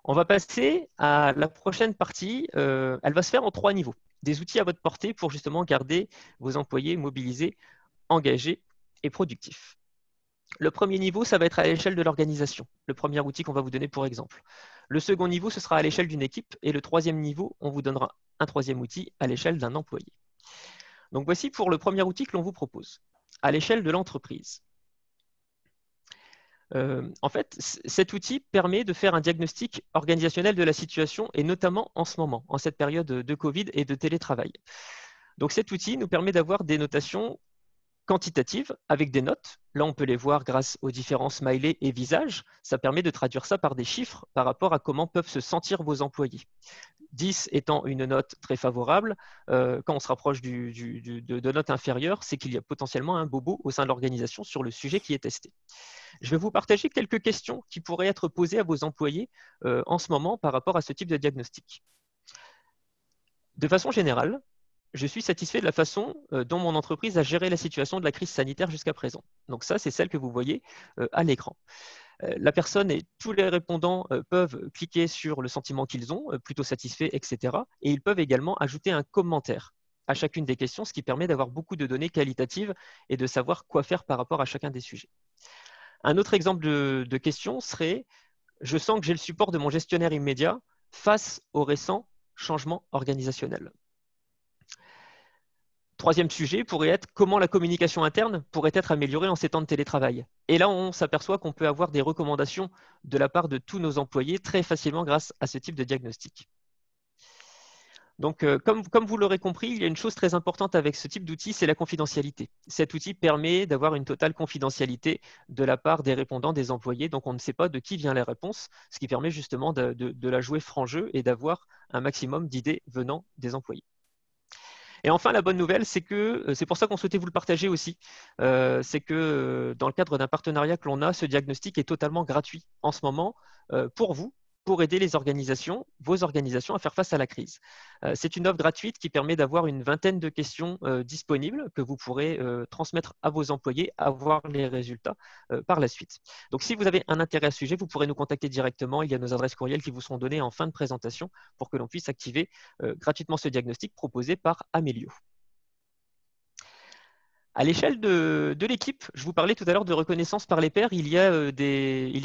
On va passer à la prochaine partie. Elle va se faire en 3 niveaux. Des outils à votre portée pour justement garder vos employés mobilisés, engagés et productifs. Le premier niveau, ça va être à l'échelle de l'organisation. Le premier outil qu'on va vous donner pour exemple. Le second niveau, ce sera à l'échelle d'une équipe. Et le troisième niveau, on vous donnera un troisième outil à l'échelle d'un employé. Donc voici pour le premier outil que l'on vous propose. À l'échelle de l'entreprise. En fait, cet outil permet de faire un diagnostic organisationnel de la situation et notamment en ce moment, en cette période de Covid et de télétravail. Donc cet outil nous permet d'avoir des notations quantitatives avec des notes. Là, on peut les voir grâce aux différents smileys et visages. Ça permet de traduire ça par des chiffres par rapport à comment peuvent se sentir vos employés. 10 étant une note très favorable, quand on se rapproche de notes inférieures, c'est qu'il y a potentiellement un bobo au sein de l'organisation sur le sujet qui est testé. Je vais vous partager quelques questions qui pourraient être posées à vos employés en ce moment par rapport à ce type de diagnostic. De façon générale, je suis satisfait de la façon dont mon entreprise a géré la situation de la crise sanitaire jusqu'à présent. Donc ça, c'est celle que vous voyez à l'écran. La personne et tous les répondants peuvent cliquer sur le sentiment qu'ils ont, plutôt satisfait, etc. Et ils peuvent également ajouter un commentaire à chacune des questions, ce qui permet d'avoir beaucoup de données qualitatives et de savoir quoi faire par rapport à chacun des sujets. Un autre exemple de question serait « Je sens que j'ai le support de mon gestionnaire immédiat face aux récents changements organisationnels ». Troisième sujet pourrait être comment la communication interne pourrait être améliorée en ces temps de télétravail. Et là, on s'aperçoit qu'on peut avoir des recommandations de la part de tous nos employés très facilement grâce à ce type de diagnostic. Donc, comme vous l'aurez compris, il y a une chose très importante avec ce type d'outil, c'est la confidentialité. Cet outil permet d'avoir une totale confidentialité de la part des répondants, des employés. Donc, on ne sait pas de qui vient la réponse, ce qui permet justement de la jouer franc jeu et d'avoir un maximum d'idées venant des employés. Et enfin, la bonne nouvelle, c'est que c'est pour ça qu'on souhaitait vous le partager aussi. C'est que dans le cadre d'un partenariat que l'on a, ce diagnostic est totalement gratuit en ce moment pour vous, pour aider les organisations, vos organisations à faire face à la crise. C'est une offre gratuite qui permet d'avoir une vingtaine de questions disponibles que vous pourrez transmettre à vos employés, avoir les résultats par la suite. Donc, si vous avez un intérêt à ce sujet, vous pourrez nous contacter directement. Il y a nos adresses courriels qui vous seront données en fin de présentation pour que l'on puisse activer gratuitement ce diagnostic proposé par Amélio. À l'échelle de l'équipe, je vous parlais tout à l'heure de reconnaissance par les pairs. Il y a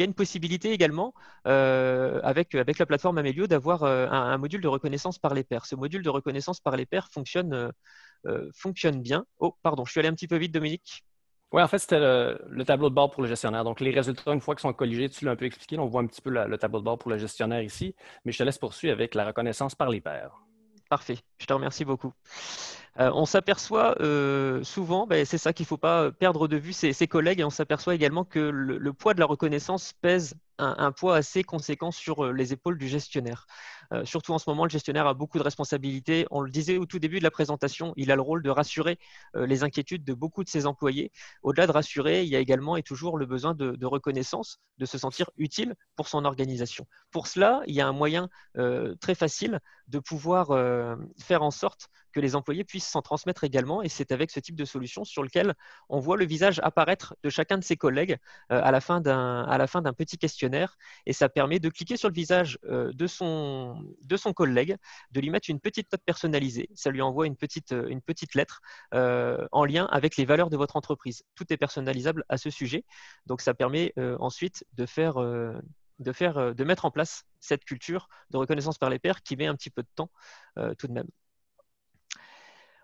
une possibilité également avec la plateforme Amélio d'avoir un module de reconnaissance par les pairs. Ce module de reconnaissance par les pairs fonctionne bien. Oh, pardon, je suis allé un petit peu vite, Dominique. Oui, en fait, c'était le tableau de bord pour le gestionnaire. Donc, les résultats, une fois qu'ils sont colligés, tu l'as un peu expliqué. On voit un petit peu le tableau de bord pour le gestionnaire ici. Mais je te laisse poursuivre avec la reconnaissance par les pairs. Parfait, je te remercie beaucoup. On s'aperçoit souvent, c'est ça qu'il ne faut pas perdre de vue ses collègues, et on s'aperçoit également que le poids de la reconnaissance pèse un poids assez conséquent sur les épaules du gestionnaire. Surtout en ce moment, le gestionnaire a beaucoup de responsabilités. On le disait au tout début de la présentation, il a le rôle de rassurer les inquiétudes de beaucoup de ses employés. Au-delà de rassurer, il y a également et toujours le besoin de reconnaissance, de se sentir utile pour son organisation. Pour cela, il y a un moyen très facile de pouvoir faire en sorte que les employés puissent s'en transmettre également, et c'est avec ce type de solution sur lequel on voit le visage apparaître de chacun de ses collègues à la fin d'un petit questionnaire, et ça permet de cliquer sur le visage de son collègue, de lui mettre une petite note personnalisée, ça lui envoie une petite lettre en lien avec les valeurs de votre entreprise. Tout est personnalisable à ce sujet, donc ça permet ensuite de mettre en place cette culture de reconnaissance par les pairs qui met un petit peu de temps tout de même.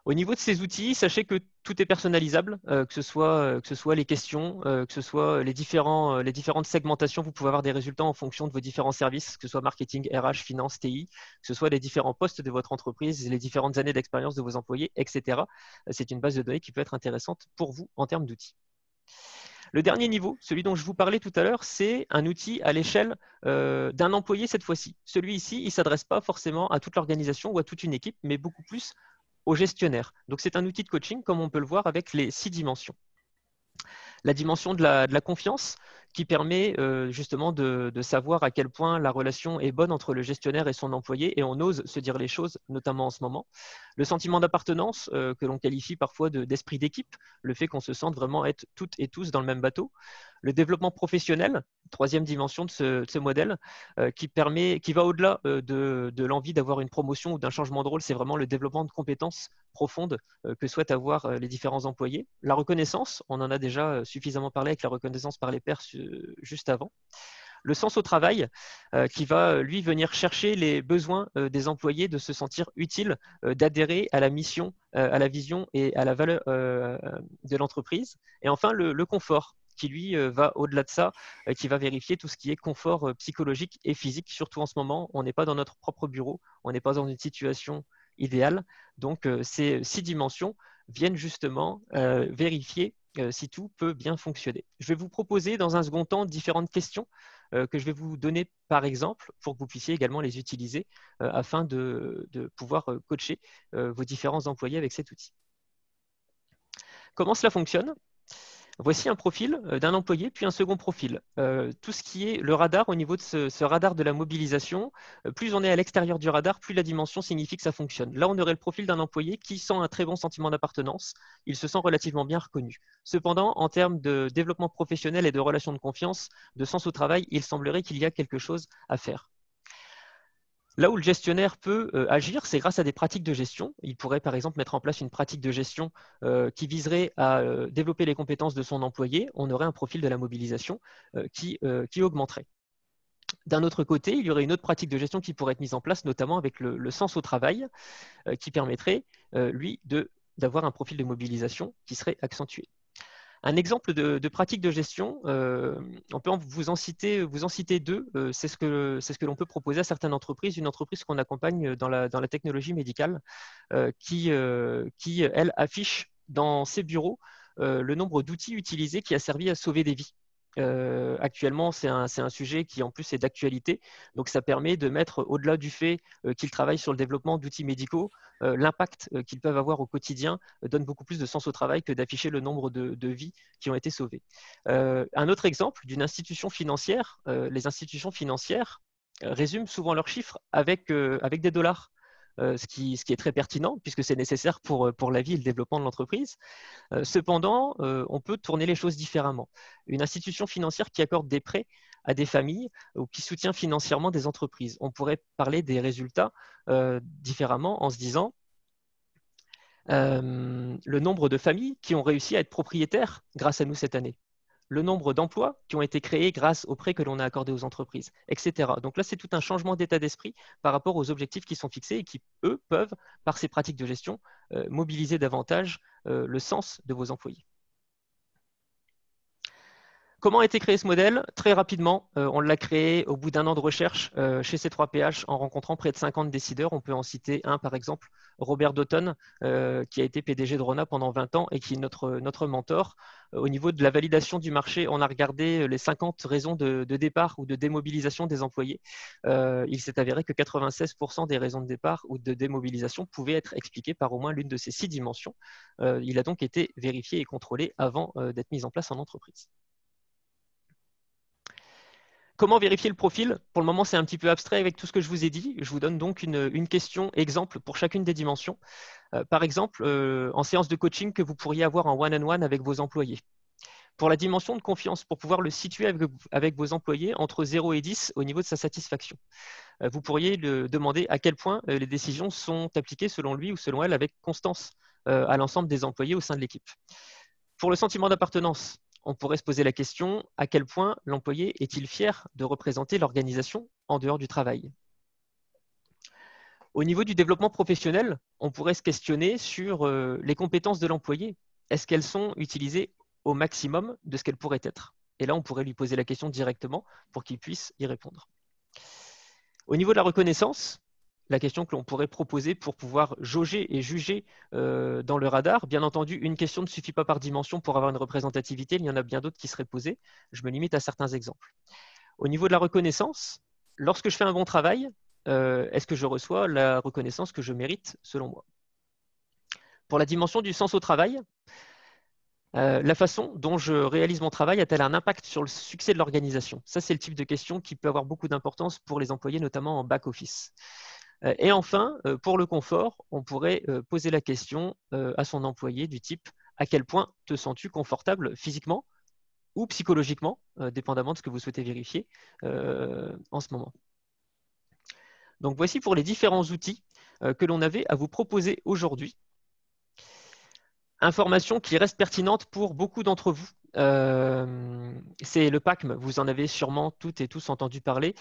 Au niveau de ces outils, sachez que tout est personnalisable, que ce soit les questions, que ce soit les différentes segmentations. Vous pouvez avoir des résultats en fonction de vos différents services, que ce soit marketing, RH, finance, TI, que ce soit les différents postes de votre entreprise, les différentes années d'expérience de vos employés, etc. C'est une base de données qui peut être intéressante pour vous en termes d'outils. Le dernier niveau, celui dont je vous parlais tout à l'heure, c'est un outil à l'échelle d'un employé cette fois-ci. Celui-ci, il ne s'adresse pas forcément à toute l'organisation ou à toute une équipe, mais beaucoup plus au gestionnaire. Donc, c'est un outil de coaching, comme on peut le voir avec les 6 dimensions. La dimension de la confiance, qui permet justement de savoir à quel point la relation est bonne entre le gestionnaire et son employé, et on ose se dire les choses, notamment en ce moment. Le sentiment d'appartenance, que l'on qualifie parfois d'esprit d'équipe, le fait qu'on se sente vraiment être toutes et tous dans le même bateau. Le développement professionnel, troisième dimension de ce modèle, qui va au-delà de l'envie d'avoir une promotion ou d'un changement de rôle. C'est vraiment le développement de compétences profondes que souhaitent avoir les différents employés. La reconnaissance, on en a déjà suffisamment parlé avec la reconnaissance par les pairs juste avant. Le sens au travail, qui va, lui, venir chercher les besoins des employés de se sentir utiles, d'adhérer à la mission, à la vision et à la valeur de l'entreprise. Et enfin, le confort, qui lui va au-delà de ça, qui va vérifier tout ce qui est confort psychologique et physique. Surtout en ce moment, on n'est pas dans notre propre bureau, on n'est pas dans une situation idéale. Donc, ces 6 dimensions viennent justement vérifier si tout peut bien fonctionner. Je vais vous proposer dans un second temps différentes questions que je vais vous donner par exemple pour que vous puissiez également les utiliser afin de pouvoir coacher vos différents employés avec cet outil. Comment cela fonctionne ? Voici un profil d'un employé, puis un second profil. Tout ce qui est le radar, au niveau de ce radar de la mobilisation, plus on est à l'extérieur du radar, plus la dimension signifie que ça fonctionne. Là, on aurait le profil d'un employé qui sent un très bon sentiment d'appartenance, il se sent relativement bien reconnu. Cependant, en termes de développement professionnel et de relations de confiance, de sens au travail, il semblerait qu'il y a quelque chose à faire. Là où le gestionnaire peut agir, c'est grâce à des pratiques de gestion. Il pourrait par exemple mettre en place une pratique de gestion qui viserait à développer les compétences de son employé. On aurait un profil de la mobilisation qui augmenterait. D'un autre côté, il y aurait une autre pratique de gestion qui pourrait être mise en place, notamment avec le sens au travail, qui permettrait, lui, d'avoir un profil de mobilisation qui serait accentué. Un exemple de pratique de gestion, on peut vous en citer deux. C'est ce que l'on peut proposer à certaines entreprises. Une entreprise qu'on accompagne dans la technologie médicale qui, elle, affiche dans ses bureaux le nombre d'outils utilisés qui a servi à sauver des vies. Actuellement, c'est un sujet qui en plus est d'actualité. Donc, ça permet de mettre, au-delà du fait qu'ils travaillent sur le développement d'outils médicaux, l'impact qu'ils peuvent avoir au quotidien donne beaucoup plus de sens au travail que d'afficher le nombre de vies qui ont été sauvées. Un autre exemple d'une institution financière, les institutions financières résument souvent leurs chiffres avec des dollars. Ce qui est très pertinent puisque c'est nécessaire pour la vie et le développement de l'entreprise. Cependant, on peut tourner les choses différemment. Une institution financière qui accorde des prêts à des familles ou qui soutient financièrement des entreprises. On pourrait parler des résultats différemment en se disant le nombre de familles qui ont réussi à être propriétaires grâce à nous cette année, le nombre d'emplois qui ont été créés grâce aux prêts que l'on a accordés aux entreprises, etc. Donc là, c'est tout un changement d'état d'esprit par rapport aux objectifs qui sont fixés et qui, eux, peuvent, par ces pratiques de gestion, mobiliser davantage le sens de vos employés. Comment a été créé ce modèle? Très rapidement, on l'a créé au bout d'un an de recherche chez C3PH en rencontrant près de 50 décideurs. On peut en citer un, par exemple, Robert Doughton, qui a été PDG de Rona pendant 20 ans et qui est notre mentor. Au niveau de la validation du marché, on a regardé les 50 raisons de départ ou de démobilisation des employés. Il s'est avéré que 96% des raisons de départ ou de démobilisation pouvaient être expliquées par au moins l'une de ces 6 dimensions. Il a donc été vérifié et contrôlé avant d'être mis en place en entreprise. Comment vérifier le profil? Pour le moment, c'est un petit peu abstrait avec tout ce que je vous ai dit. Je vous donne donc une question exemple pour chacune des dimensions. Par exemple, en séance de coaching que vous pourriez avoir en one-on-one avec vos employés. Pour la dimension de confiance, pour pouvoir le situer avec vos employés entre 0 et 10 au niveau de sa satisfaction. Vous pourriez demander à quel point les décisions sont appliquées selon lui ou selon elle avec constance à l'ensemble des employés au sein de l'équipe. Pour le sentiment d'appartenance, on pourrait se poser la question, à quel point l'employé est-il fier de représenter l'organisation en dehors du travail? Au niveau du développement professionnel, on pourrait se questionner sur les compétences de l'employé. Est-ce qu'elles sont utilisées au maximum de ce qu'elles pourraient être? Et là, on pourrait lui poser la question directement pour qu'il puisse y répondre. Au niveau de la reconnaissance, la question que l'on pourrait proposer pour pouvoir jauger et juger dans le radar. Bien entendu, une question ne suffit pas par dimension pour avoir une représentativité. Il y en a bien d'autres qui seraient posées. Je me limite à certains exemples. Au niveau de la reconnaissance, lorsque je fais un bon travail, est-ce que je reçois la reconnaissance que je mérite selon moi? Pour la dimension du sens au travail, la façon dont je réalise mon travail a-t-elle un impact sur le succès de l'organisation? Ça, c'est le type de question qui peut avoir beaucoup d'importance pour les employés, notamment en back-office. Et enfin, pour le confort, on pourrait poser la question à son employé du type « À quel point te sens-tu confortable physiquement ou psychologiquement, dépendamment de ce que vous souhaitez vérifier en ce moment ». Donc voici pour les différents outils que l'on avait à vous proposer aujourd'hui. Information qui reste pertinente pour beaucoup d'entre vous. C'est le PACM, vous en avez sûrement toutes et tous entendu parler.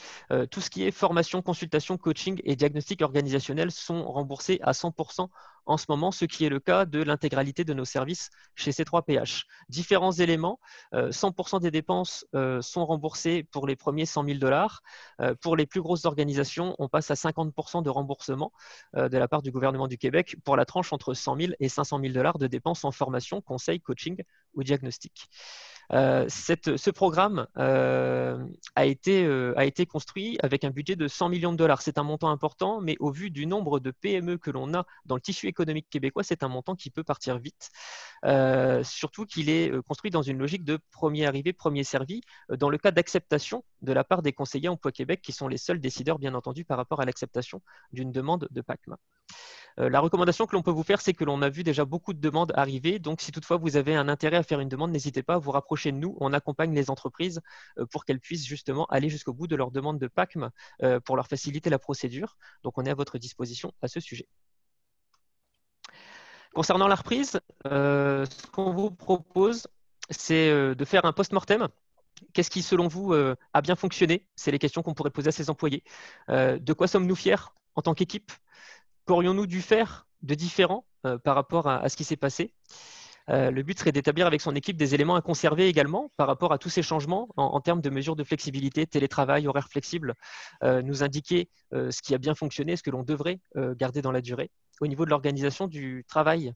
Tout ce qui est formation, consultation, coaching et diagnostic organisationnel sont remboursés à 100% en ce moment, ce qui est le cas de l'intégralité de nos services chez C3PH. Différents éléments, 100% des dépenses sont remboursées pour les premiers 100 000 $. Pour les plus grosses organisations, on passe à 50% de remboursement de la part du gouvernement du Québec pour la tranche entre 100 000 et 500 000 $ de dépenses en formation, conseil, coaching ou diagnostic. Ce programme a été construit avec un budget de 100 millions de $. C'est un montant important, mais au vu du nombre de PME que l'on a dans le tissu économique québécois, c'est un montant qui peut partir vite. Surtout qu'il est construit dans une logique de premier arrivé, premier servi, dans le cas d'acceptation de la part des conseillers Emploi Québec, qui sont les seuls décideurs, bien entendu, par rapport à l'acceptation d'une demande de PACMA. La recommandation que l'on peut vous faire, c'est que l'on a vu déjà beaucoup de demandes arriver. Donc, si toutefois vous avez un intérêt à faire une demande, n'hésitez pas à vous rapprocher de nous. On accompagne les entreprises pour qu'elles puissent justement aller jusqu'au bout de leur demande de PACM pour leur faciliter la procédure. Donc, on est à votre disposition à ce sujet. Concernant la reprise, ce qu'on vous propose, c'est de faire un post-mortem. Qu'est-ce qui, selon vous, a bien fonctionné? C'est les questions qu'on pourrait poser à ses employés. De quoi sommes-nous fiers en tant qu'équipe? Qu'aurions-nous dû faire de différent par rapport à ce qui s'est passé? Le but serait d'établir avec son équipe des éléments à conserver également par rapport à tous ces changements en termes de mesures de flexibilité, télétravail, horaire flexible, nous indiquer ce qui a bien fonctionné, ce que l'on devrait garder dans la durée. Au niveau de l'organisation du travail,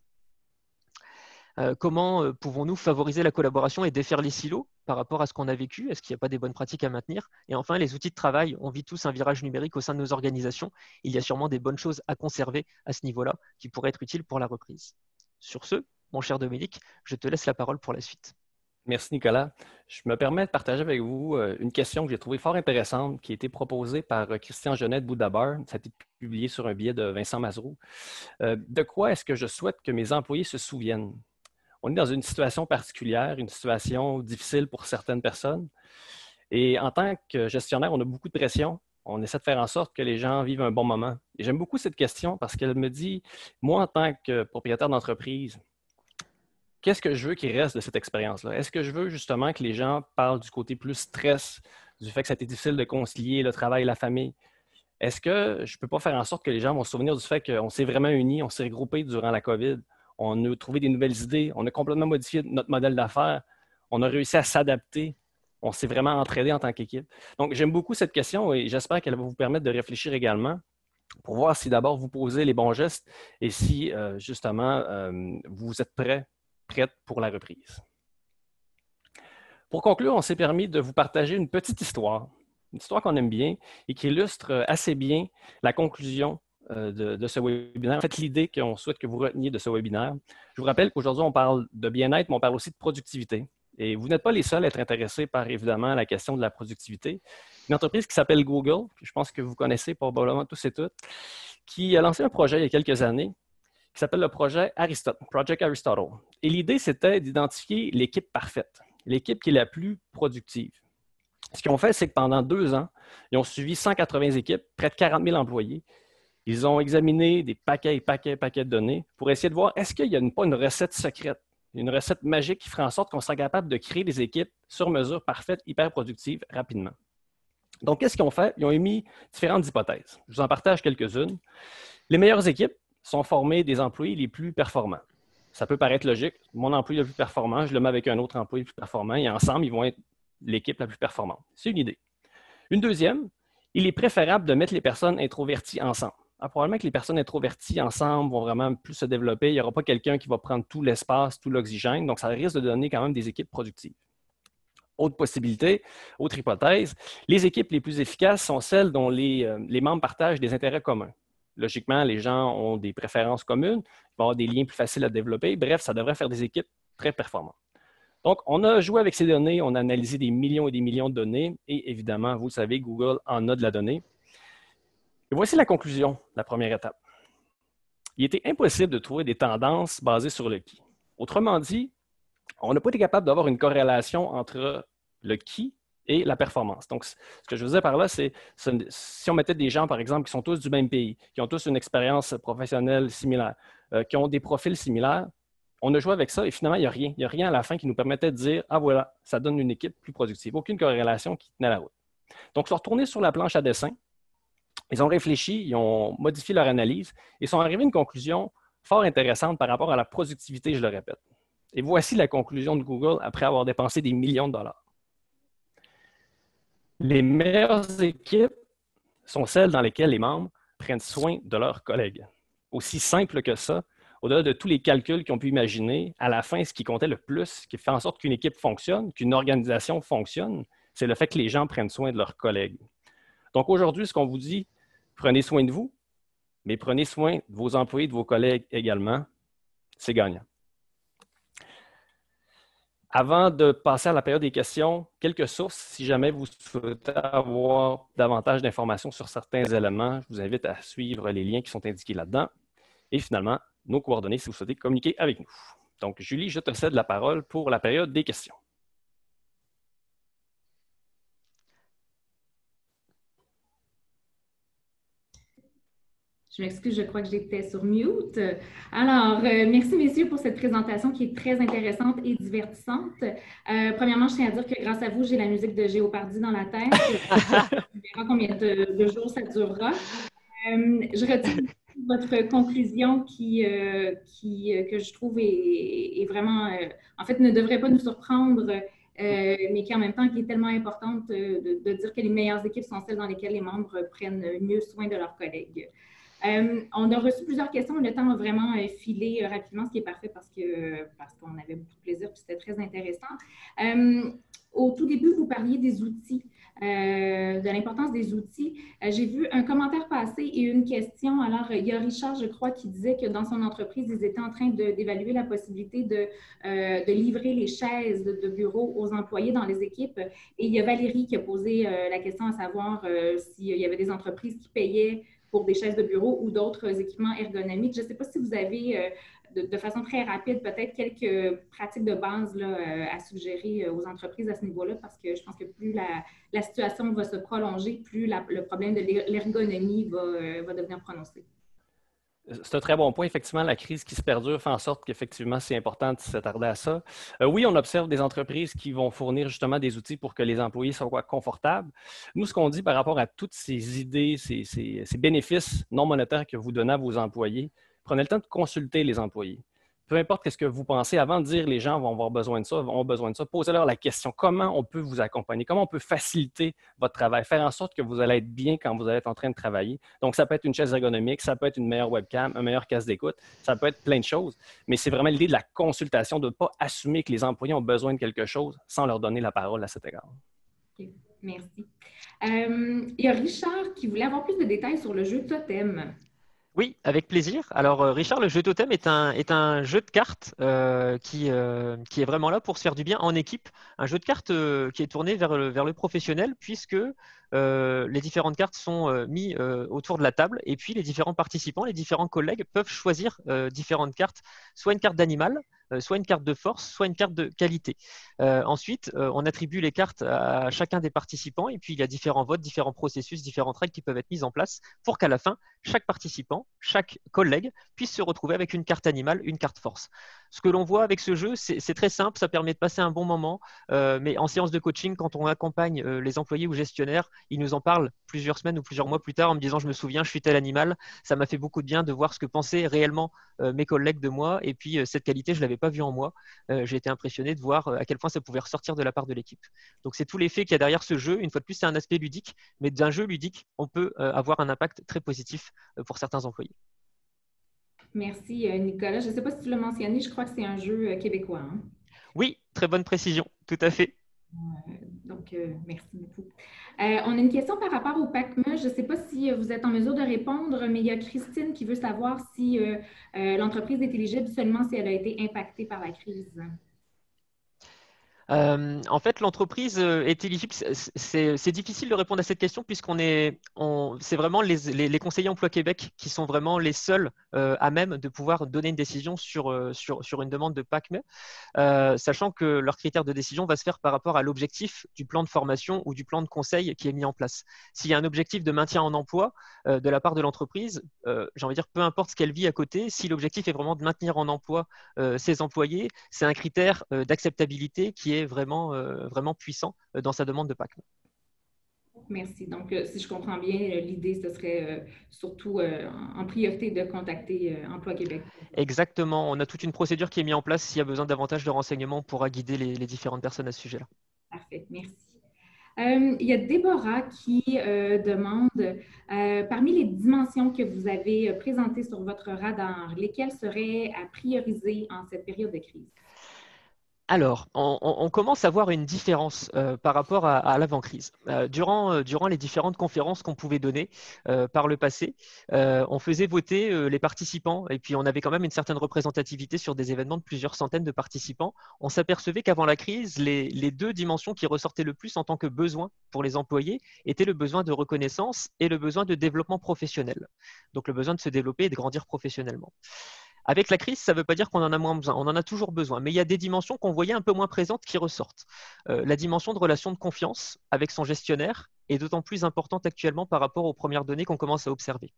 comment pouvons-nous favoriser la collaboration et défaire les silos par rapport à ce qu'on a vécu? Est-ce qu'il n'y a pas des bonnes pratiques à maintenir? Et enfin, les outils de travail. On vit tous un virage numérique au sein de nos organisations. Il y a sûrement des bonnes choses à conserver à ce niveau-là qui pourraient être utiles pour la reprise. Sur ce, mon cher Dominique, je te laisse la parole pour la suite. Merci Nicolas. Je me permets de partager avec vous une question que j'ai trouvée fort intéressante qui a été proposée par Christian Genet de Boudabar. Ça a été publié sur un billet de Vincent Mazeroux. De quoi est-ce que je souhaite que mes employés se souviennent? On est dans une situation particulière, une situation difficile pour certaines personnes. Et en tant que gestionnaire, on a beaucoup de pression. On essaie de faire en sorte que les gens vivent un bon moment. Et j'aime beaucoup cette question parce qu'elle me dit, moi, en tant que propriétaire d'entreprise, qu'est-ce que je veux qu'il reste de cette expérience-là? Est-ce que je veux justement que les gens parlent du côté plus stress, du fait que ça a été difficile de concilier le travail et la famille? Est-ce que je ne peux pas faire en sorte que les gens vont se souvenir du fait qu'on s'est vraiment unis, on s'est regroupés durant la COVID, on a trouvé des nouvelles idées, on a complètement modifié notre modèle d'affaires, on a réussi à s'adapter, on s'est vraiment entraidé en tant qu'équipe. Donc, j'aime beaucoup cette question et j'espère qu'elle va vous permettre de réfléchir également pour voir si d'abord vous posez les bons gestes et si justement vous êtes prête pour la reprise. Pour conclure, on s'est permis de vous partager une petite histoire, une histoire qu'on aime bien et qui illustre assez bien la conclusion de ce webinaire. En fait, l'idée qu'on souhaite que vous reteniez de ce webinaire. Je vous rappelle qu'aujourd'hui, on parle de bien-être, mais on parle aussi de productivité. Et vous n'êtes pas les seuls à être intéressés par, évidemment, la question de la productivité. Une entreprise qui s'appelle Google, que je pense que vous connaissez probablement tous et toutes, qui a lancé un projet il y a quelques années qui s'appelle le projet Aristotle, Project Aristotle. Et l'idée, c'était d'identifier l'équipe parfaite, l'équipe qui est la plus productive. Ce qu'ils ont fait, c'est que pendant 2 ans, ils ont suivi 180 équipes, près de 40 000 employés. Ils ont examiné des paquets de données pour essayer de voir est-ce qu'il n'y a pas une recette secrète, une recette magique qui ferait en sorte qu'on soit capable de créer des équipes sur mesure parfaites, hyper productives, rapidement. Donc, qu'est-ce qu'ils ont fait? Ils ont émis différentes hypothèses. Je vous en partage quelques-unes. Les meilleures équipes sont formées des employés les plus performants. Ça peut paraître logique. Mon employé le plus performant, je le mets avec un autre employé plus performant et ensemble, ils vont être l'équipe la plus performante. C'est une idée. Une deuxième, il est préférable de mettre les personnes introverties ensemble. Probablement que les personnes introverties ensemble vont vraiment plus se développer. Il n'y aura pas quelqu'un qui va prendre tout l'espace, tout l'oxygène. Donc, ça risque de donner quand même des équipes productives. Autre possibilité, autre hypothèse, les équipes les plus efficaces sont celles dont les membres partagent des intérêts communs. Logiquement, les gens ont des préférences communes, il va y avoir des liens plus faciles à développer. Bref, ça devrait faire des équipes très performantes. Donc, on a joué avec ces données, on a analysé des millions et des millions de données et évidemment, vous le savez, Google en a de la donnée. Et voici la conclusion, la première étape. Il était impossible de trouver des tendances basées sur le qui. Autrement dit, on n'a pas été capable d'avoir une corrélation entre le qui et la performance. Donc, ce que je veux dire par là, c'est si on mettait des gens, par exemple, qui sont tous du même pays, qui ont tous une expérience professionnelle similaire, qui ont des profils similaires, on a joué avec ça et finalement, il n'y a rien. Il n'y a rien à la fin qui nous permettait de dire « Ah voilà, ça donne une équipe plus productive ». Aucune corrélation qui tenait la route. Donc, ils sont retournés sur la planche à dessin. Ils ont réfléchi, ils ont modifié leur analyse et sont arrivés à une conclusion fort intéressante par rapport à la productivité, je le répète. Et voici la conclusion de Google après avoir dépensé des millions de dollars. Les meilleures équipes sont celles dans lesquelles les membres prennent soin de leurs collègues. Aussi simple que ça, au-delà de tous les calculs qu'ils ont pu imaginer, à la fin, ce qui comptait le plus, ce qui fait en sorte qu'une équipe fonctionne, qu'une organisation fonctionne, c'est le fait que les gens prennent soin de leurs collègues. Donc aujourd'hui, ce qu'on vous dit, prenez soin de vous, mais prenez soin de vos employés, de vos collègues également. C'est gagnant. Avant de passer à la période des questions, quelques sources. Si jamais vous souhaitez avoir davantage d'informations sur certains éléments, je vous invite à suivre les liens qui sont indiqués là-dedans. Et finalement, nos coordonnées si vous souhaitez communiquer avec nous. Donc, Julie, je te cède la parole pour la période des questions. Je m'excuse, je crois que j'étais sur mute. Alors, merci messieurs pour cette présentation qui est très intéressante et divertissante. Premièrement, je tiens à dire que grâce à vous, j'ai la musique de Géopardy dans la tête. On verra combien de jours ça durera. Je retiens Votre conclusion que je trouve est vraiment, en fait, ne devrait pas nous surprendre, mais qui en même temps qui est tellement importante de dire que les meilleures équipes sont celles dans lesquelles les membres prennent mieux soin de leurs collègues. On a reçu plusieurs questions. Le temps a vraiment filé rapidement, ce qui est parfait parce qu'on avait beaucoup de plaisir et c'était très intéressant. Au tout début, vous parliez des outils, de l'importance des outils. J'ai vu un commentaire passer et une question. Alors, il y a Richard, je crois, qui disait que dans son entreprise, ils étaient en train d'évaluer la possibilité de livrer les chaises de bureau aux employés dans les équipes. Et il y a Valérie qui a posé la question à savoir s'il y avait des entreprises qui payaient pour des chaises de bureau ou d'autres équipements ergonomiques. Je ne sais pas si vous avez, de façon très rapide, peut-être quelques pratiques de base là, à suggérer aux entreprises à ce niveau-là, parce que je pense que plus la situation va se prolonger, plus le problème de l'ergonomie va devenir prononcé. C'est un très bon point. Effectivement, la crise qui se perdure fait en sorte qu'effectivement, c'est important de s'attarder à ça. Oui, on observe des entreprises qui vont fournir justement des outils pour que les employés soient confortables. Nous, ce qu'on dit par rapport à toutes ces idées, ces bénéfices non monétaires que vous donnez à vos employés, prenez le temps de consulter les employés. Peu importe ce que vous pensez, avant de dire les gens vont avoir besoin de ça, ont besoin de ça, posez-leur la question, comment on peut vous accompagner, comment on peut faciliter votre travail, faire en sorte que vous allez être bien quand vous allez être en train de travailler. Donc, ça peut être une chaise ergonomique, ça peut être une meilleure webcam, un meilleur casque d'écoute, ça peut être plein de choses, mais c'est vraiment l'idée de la consultation, de ne pas assumer que les employés ont besoin de quelque chose sans leur donner la parole à cet égard. OK, merci. Il y a Richard qui voulait avoir plus de détails sur le jeu Totem. Oui, avec plaisir. Alors, Richard, le jeu Totem est un jeu de cartes qui est vraiment là pour se faire du bien en équipe. Un jeu de cartes qui est tourné vers le professionnel, puisque les différentes cartes sont mises autour de la table et puis les différents participants, les différents collègues peuvent choisir différentes cartes, soit une carte d'animal, soit une carte de force, soit une carte de qualité. Ensuite, on attribue les cartes à chacun des participants et puis il y a différents votes, différents processus, différentes règles qui peuvent être mises en place pour qu'à la fin, chaque participant, chaque collègue puisse se retrouver avec une carte animale, une carte force. Ce que l'on voit avec ce jeu, c'est très simple, ça permet de passer un bon moment, mais en séance de coaching, quand on accompagne les employés ou gestionnaires, ils nous en parlent plusieurs semaines ou plusieurs mois plus tard en me disant « je me souviens, je suis tel animal ». Ça m'a fait beaucoup de bien de voir ce que pensaient réellement mes collègues de moi et puis cette qualité, je ne l'avais pas vue en moi. J'ai été impressionné de voir à quel point ça pouvait ressortir de la part de l'équipe. Donc c'est tout l'effet qu'il y a derrière ce jeu. Une fois de plus, c'est un aspect ludique, mais d'un jeu ludique, on peut avoir un impact très positif pour certains employés. Merci, Nicolas. Je ne sais pas si tu l'as mentionné, je crois que c'est un jeu québécois. Hein? Oui, très bonne précision, tout à fait. Donc, merci beaucoup. On a une question par rapport au PACME. Je ne sais pas si vous êtes en mesure de répondre, mais il y a Christine qui veut savoir si l'entreprise est éligible seulement si elle a été impactée par la crise. En fait, l'entreprise est éligible. C'est difficile de répondre à cette question puisqu'on c'est vraiment les conseillers emploi Québec qui sont vraiment les seuls à même de pouvoir donner une décision sur une demande de PACME, sachant que leur critère de décision va se faire par rapport à l'objectif du plan de formation ou du plan de conseil qui est mis en place. S'il y a un objectif de maintien en emploi de la part de l'entreprise, j'ai envie de dire peu importe ce qu'elle vit à côté, si l'objectif est vraiment de maintenir en emploi ses employés, c'est un critère d'acceptabilité qui est vraiment, vraiment puissant dans sa demande de PACME. Merci. Donc, si je comprends bien, l'idée, ce serait surtout en priorité de contacter Emploi Québec. Exactement. On a toute une procédure qui est mise en place. S'il y a besoin davantage de renseignements, on pourra guider les différentes personnes à ce sujet-là. Parfait. Merci. Il y a Déborah qui demande, parmi les dimensions que vous avez présentées sur votre radar, lesquelles seraient à prioriser en cette période de crise? Alors, on commence à voir une différence par rapport à l'avant-crise. Durant les différentes conférences qu'on pouvait donner par le passé, on faisait voter les participants et puis on avait quand même une certaine représentativité sur des événements de plusieurs centaines de participants. On s'apercevait qu'avant la crise, les deux dimensions qui ressortaient le plus en tant que besoin pour les employés étaient le besoin de reconnaissance et le besoin de développement professionnel. Donc le besoin de se développer et de grandir professionnellement. Avec la crise, ça ne veut pas dire qu'on en a moins besoin, on en a toujours besoin, mais il y a des dimensions qu'on voyait un peu moins présentes qui ressortent. La dimension de relation de confiance avec son gestionnaire est d'autant plus importante actuellement par rapport aux premières données qu'on commence à observer.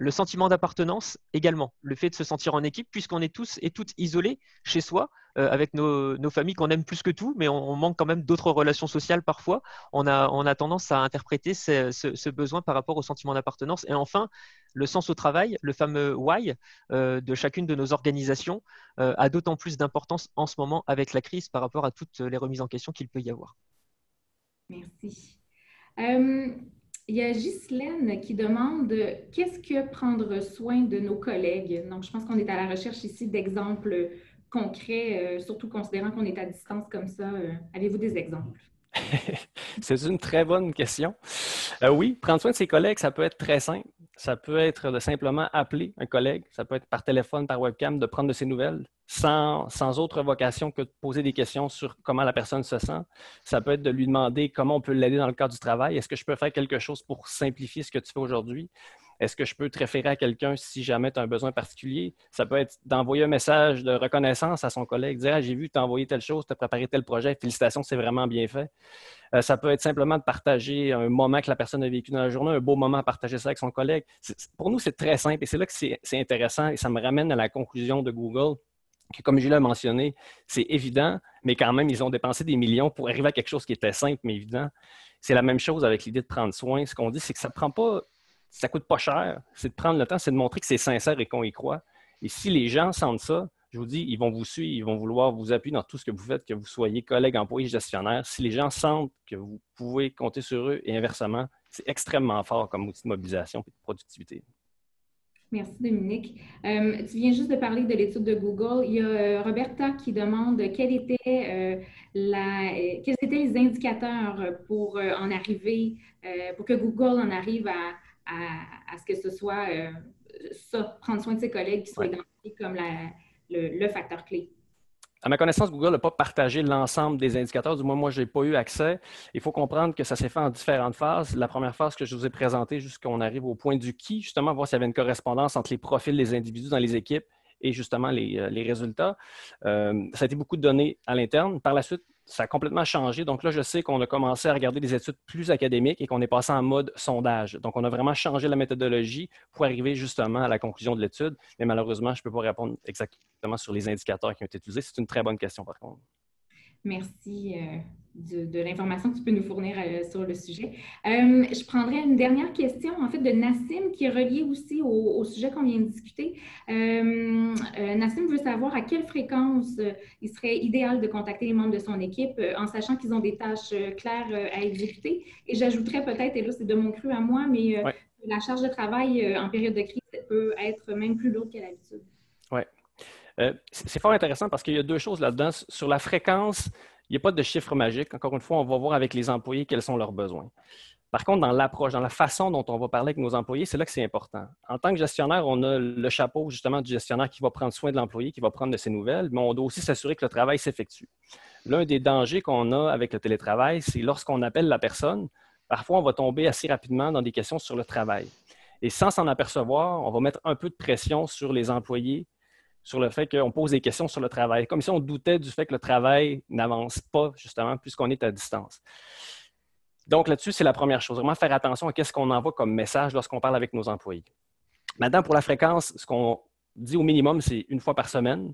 Le sentiment d'appartenance également, le fait de se sentir en équipe, puisqu'on est tous et toutes isolés chez soi, avec nos familles qu'on aime plus que tout, mais on manque quand même d'autres relations sociales parfois. On a tendance à interpréter ce besoin par rapport au sentiment d'appartenance. Et enfin, le sens au travail, le fameux why de chacune de nos organisations, a d'autant plus d'importance en ce moment avec la crise par rapport à toutes les remises en question qu'il peut y avoir. Merci. Il y a Ghislaine qui demande qu'est-ce que prendre soin de nos collègues? Donc, je pense qu'on est à la recherche ici d'exemples concrets, surtout considérant qu'on est à distance comme ça. Avez-vous des exemples? C'est une très bonne question. Oui, prendre soin de ses collègues, ça peut être très simple. Ça peut être de simplement appeler un collègue, ça peut être par téléphone, par webcam, de prendre de ses nouvelles, sans autre vocation que de poser des questions sur comment la personne se sent. Ça peut être de lui demander comment on peut l'aider dans le cadre du travail. Est-ce que je peux faire quelque chose pour simplifier ce que tu fais aujourd'hui? Est-ce que je peux te référer à quelqu'un si jamais tu as un besoin particulier? Ça peut être d'envoyer un message de reconnaissance à son collègue, dire ah, j'ai vu que tu as envoyé telle chose, tu as préparé tel projet, félicitations, c'est vraiment bien fait. Ça peut être simplement de partager un moment que la personne a vécu dans la journée, un beau moment à partager ça avec son collègue. Pour nous, c'est très simple et c'est là que c'est intéressant et ça me ramène à la conclusion de Google, que comme Julie l'a mentionné, c'est évident, mais quand même, ils ont dépensé des millions pour arriver à quelque chose qui était simple mais évident. C'est la même chose avec l'idée de prendre soin. Ce qu'on dit, c'est que ça ne coûte pas cher. C'est de prendre le temps, c'est de montrer que c'est sincère et qu'on y croit. Et si les gens sentent ça, je vous dis, ils vont vous suivre, ils vont vouloir vous appuyer dans tout ce que vous faites, que vous soyez collègue, employé, gestionnaire. Si les gens sentent que vous pouvez compter sur eux et inversement, c'est extrêmement fort comme outil de mobilisation et de productivité. Merci, Dominique. Tu viens juste de parler de l'étude de Google. Il y a Roberta qui demande quels étaient les indicateurs pour en arriver, pour que Google en arrive à ce que ce soit ça, prendre soin de ses collègues qui soient identifiés comme le facteur clé. À ma connaissance, Google n'a pas partagé l'ensemble des indicateurs. Du moins, moi, je n'ai pas eu accès. Il faut comprendre que ça s'est fait en différentes phases. La première phase que je vous ai présentée jusqu'à qu'on arrive au point du qui, justement, voir s'il y avait une correspondance entre les profils des individus dans les équipes et justement les résultats. Ça a été beaucoup de données à l'interne. Par la suite, ça a complètement changé. Donc là, je sais qu'on a commencé à regarder des études plus académiques et qu'on est passé en mode sondage. Donc, on a vraiment changé la méthodologie pour arriver justement à la conclusion de l'étude. Mais malheureusement, je ne peux pas répondre exactement sur les indicateurs qui ont été utilisés. C'est une très bonne question, par contre. Merci de l'information que tu peux nous fournir sur le sujet. Je prendrais une dernière question, en fait, de Nassim, qui est reliée aussi au sujet qu'on vient de discuter. Nassim veut savoir à quelle fréquence il serait idéal de contacter les membres de son équipe en sachant qu'ils ont des tâches claires à exécuter. Et j'ajouterais peut-être, et là c'est de mon cru à moi, mais la charge de travail en période de crise peut être même plus lourde qu'à l'habitude. Oui. C'est fort intéressant parce qu'il y a deux choses là-dedans. Sur la fréquence, il n'y a pas de chiffre magique. Encore une fois, on va voir avec les employés quels sont leurs besoins. Par contre, dans l'approche, dans la façon dont on va parler avec nos employés, c'est là que c'est important. En tant que gestionnaire, on a le chapeau justement du gestionnaire qui va prendre soin de l'employé, qui va prendre de ses nouvelles, mais on doit aussi s'assurer que le travail s'effectue. L'un des dangers qu'on a avec le télétravail, c'est lorsqu'on appelle la personne, parfois on va tomber assez rapidement dans des questions sur le travail. Et sans s'en apercevoir, on va mettre un peu de pression sur les employés sur le fait qu'on pose des questions sur le travail, comme si on doutait du fait que le travail n'avance pas, justement, puisqu'on est à distance. Donc là-dessus, c'est la première chose, vraiment faire attention à ce qu'on envoie comme message lorsqu'on parle avec nos employés. Maintenant, pour la fréquence, ce qu'on dit au minimum, c'est une fois par semaine.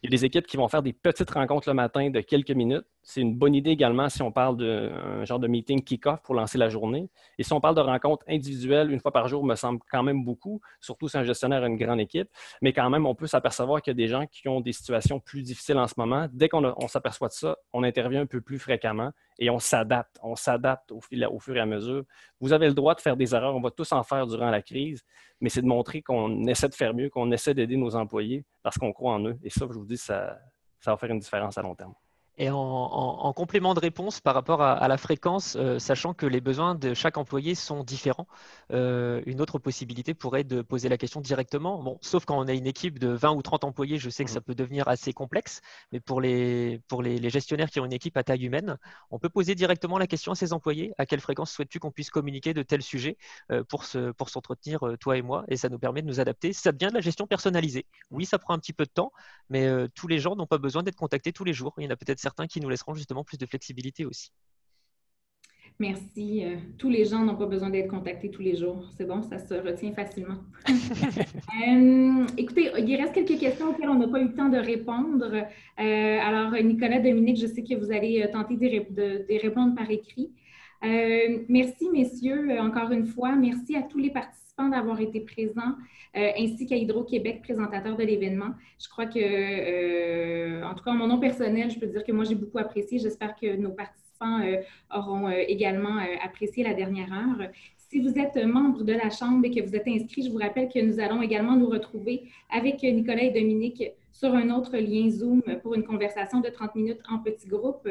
Il y a des équipes qui vont faire des petites rencontres le matin de quelques minutes. C'est une bonne idée également si on parle d'un genre de meeting kick-off pour lancer la journée. Et si on parle de rencontres individuelles, une fois par jour me semble quand même beaucoup, surtout si un gestionnaire a une grande équipe. Mais quand même, on peut s'apercevoir qu'il y a des gens qui ont des situations plus difficiles en ce moment. Dès qu'on s'aperçoit de ça, on intervient un peu plus fréquemment et on s'adapte. On s'adapte au fur et à mesure. Vous avez le droit de faire des erreurs. On va tous en faire durant la crise. Mais c'est de montrer qu'on essaie de faire mieux, qu'on essaie d'aider nos employés parce qu'on croit en eux. Et ça, je vous dis, ça va faire une différence à long terme. Et en complément de réponse par rapport à la fréquence, sachant que les besoins de chaque employé sont différents, une autre possibilité pourrait être de poser la question directement. Bon, sauf quand on a une équipe de 20 ou 30 employés, je sais que ça peut devenir assez complexe, mais pour les gestionnaires qui ont une équipe à taille humaine, on peut poser directement la question à ses employés. À quelle fréquence souhaites-tu qu'on puisse communiquer de tels sujets pour s'entretenir, toi et moi, et ça nous permet de nous adapter. Ça devient de la gestion personnalisée. Oui, ça prend un petit peu de temps, mais tous les gens n'ont pas besoin d'être contactés tous les jours. Il y en a peut-être certains qui nous laisseront justement plus de flexibilité aussi. Merci. Tous les gens n'ont pas besoin d'être contactés tous les jours. C'est bon, ça se retient facilement. Écoutez, il reste quelques questions auxquelles on n'a pas eu le temps de répondre. Alors, Nicolas, Dominique, je sais que vous allez tenter de répondre par écrit. Merci, messieurs, encore une fois. Merci à tous les participants d'avoir été présents, ainsi qu'à Hydro-Québec, présentateur de l'événement. Je crois que, en tout cas, en mon nom personnel, je peux dire que moi, j'ai beaucoup apprécié. J'espère que nos participants auront également apprécié la dernière heure. Si vous êtes membre de la Chambre et que vous êtes inscrit, je vous rappelle que nous allons également nous retrouver avec Nicolas et Dominique sur un autre lien Zoom pour une conversation de 30 minutes en petits groupes.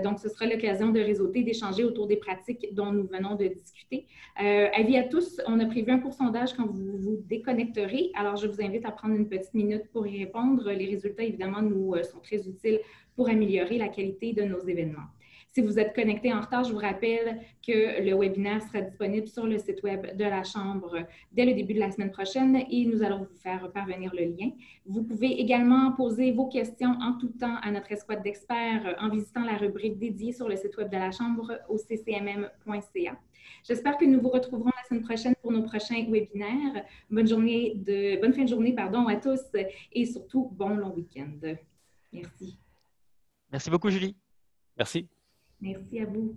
Donc, ce sera l'occasion de réseauter, d'échanger autour des pratiques dont nous venons de discuter. Avis à tous, on a prévu un pourcentage quand vous vous déconnecterez. Alors, je vous invite à prendre une petite minute pour y répondre. Les résultats, évidemment, nous sont très utiles pour améliorer la qualité de nos événements. Si vous êtes connecté en retard, je vous rappelle que le webinaire sera disponible sur le site web de la Chambre dès le début de la semaine prochaine et nous allons vous faire parvenir le lien. Vous pouvez également poser vos questions en tout temps à notre escouade d'experts en visitant la rubrique dédiée sur le site web de la Chambre au ccmm.ca. J'espère que nous vous retrouverons la semaine prochaine pour nos prochains webinaires. Bonne fin de journée à tous et surtout bon long week-end. Merci. Merci beaucoup, Julie. Merci. Merci à vous.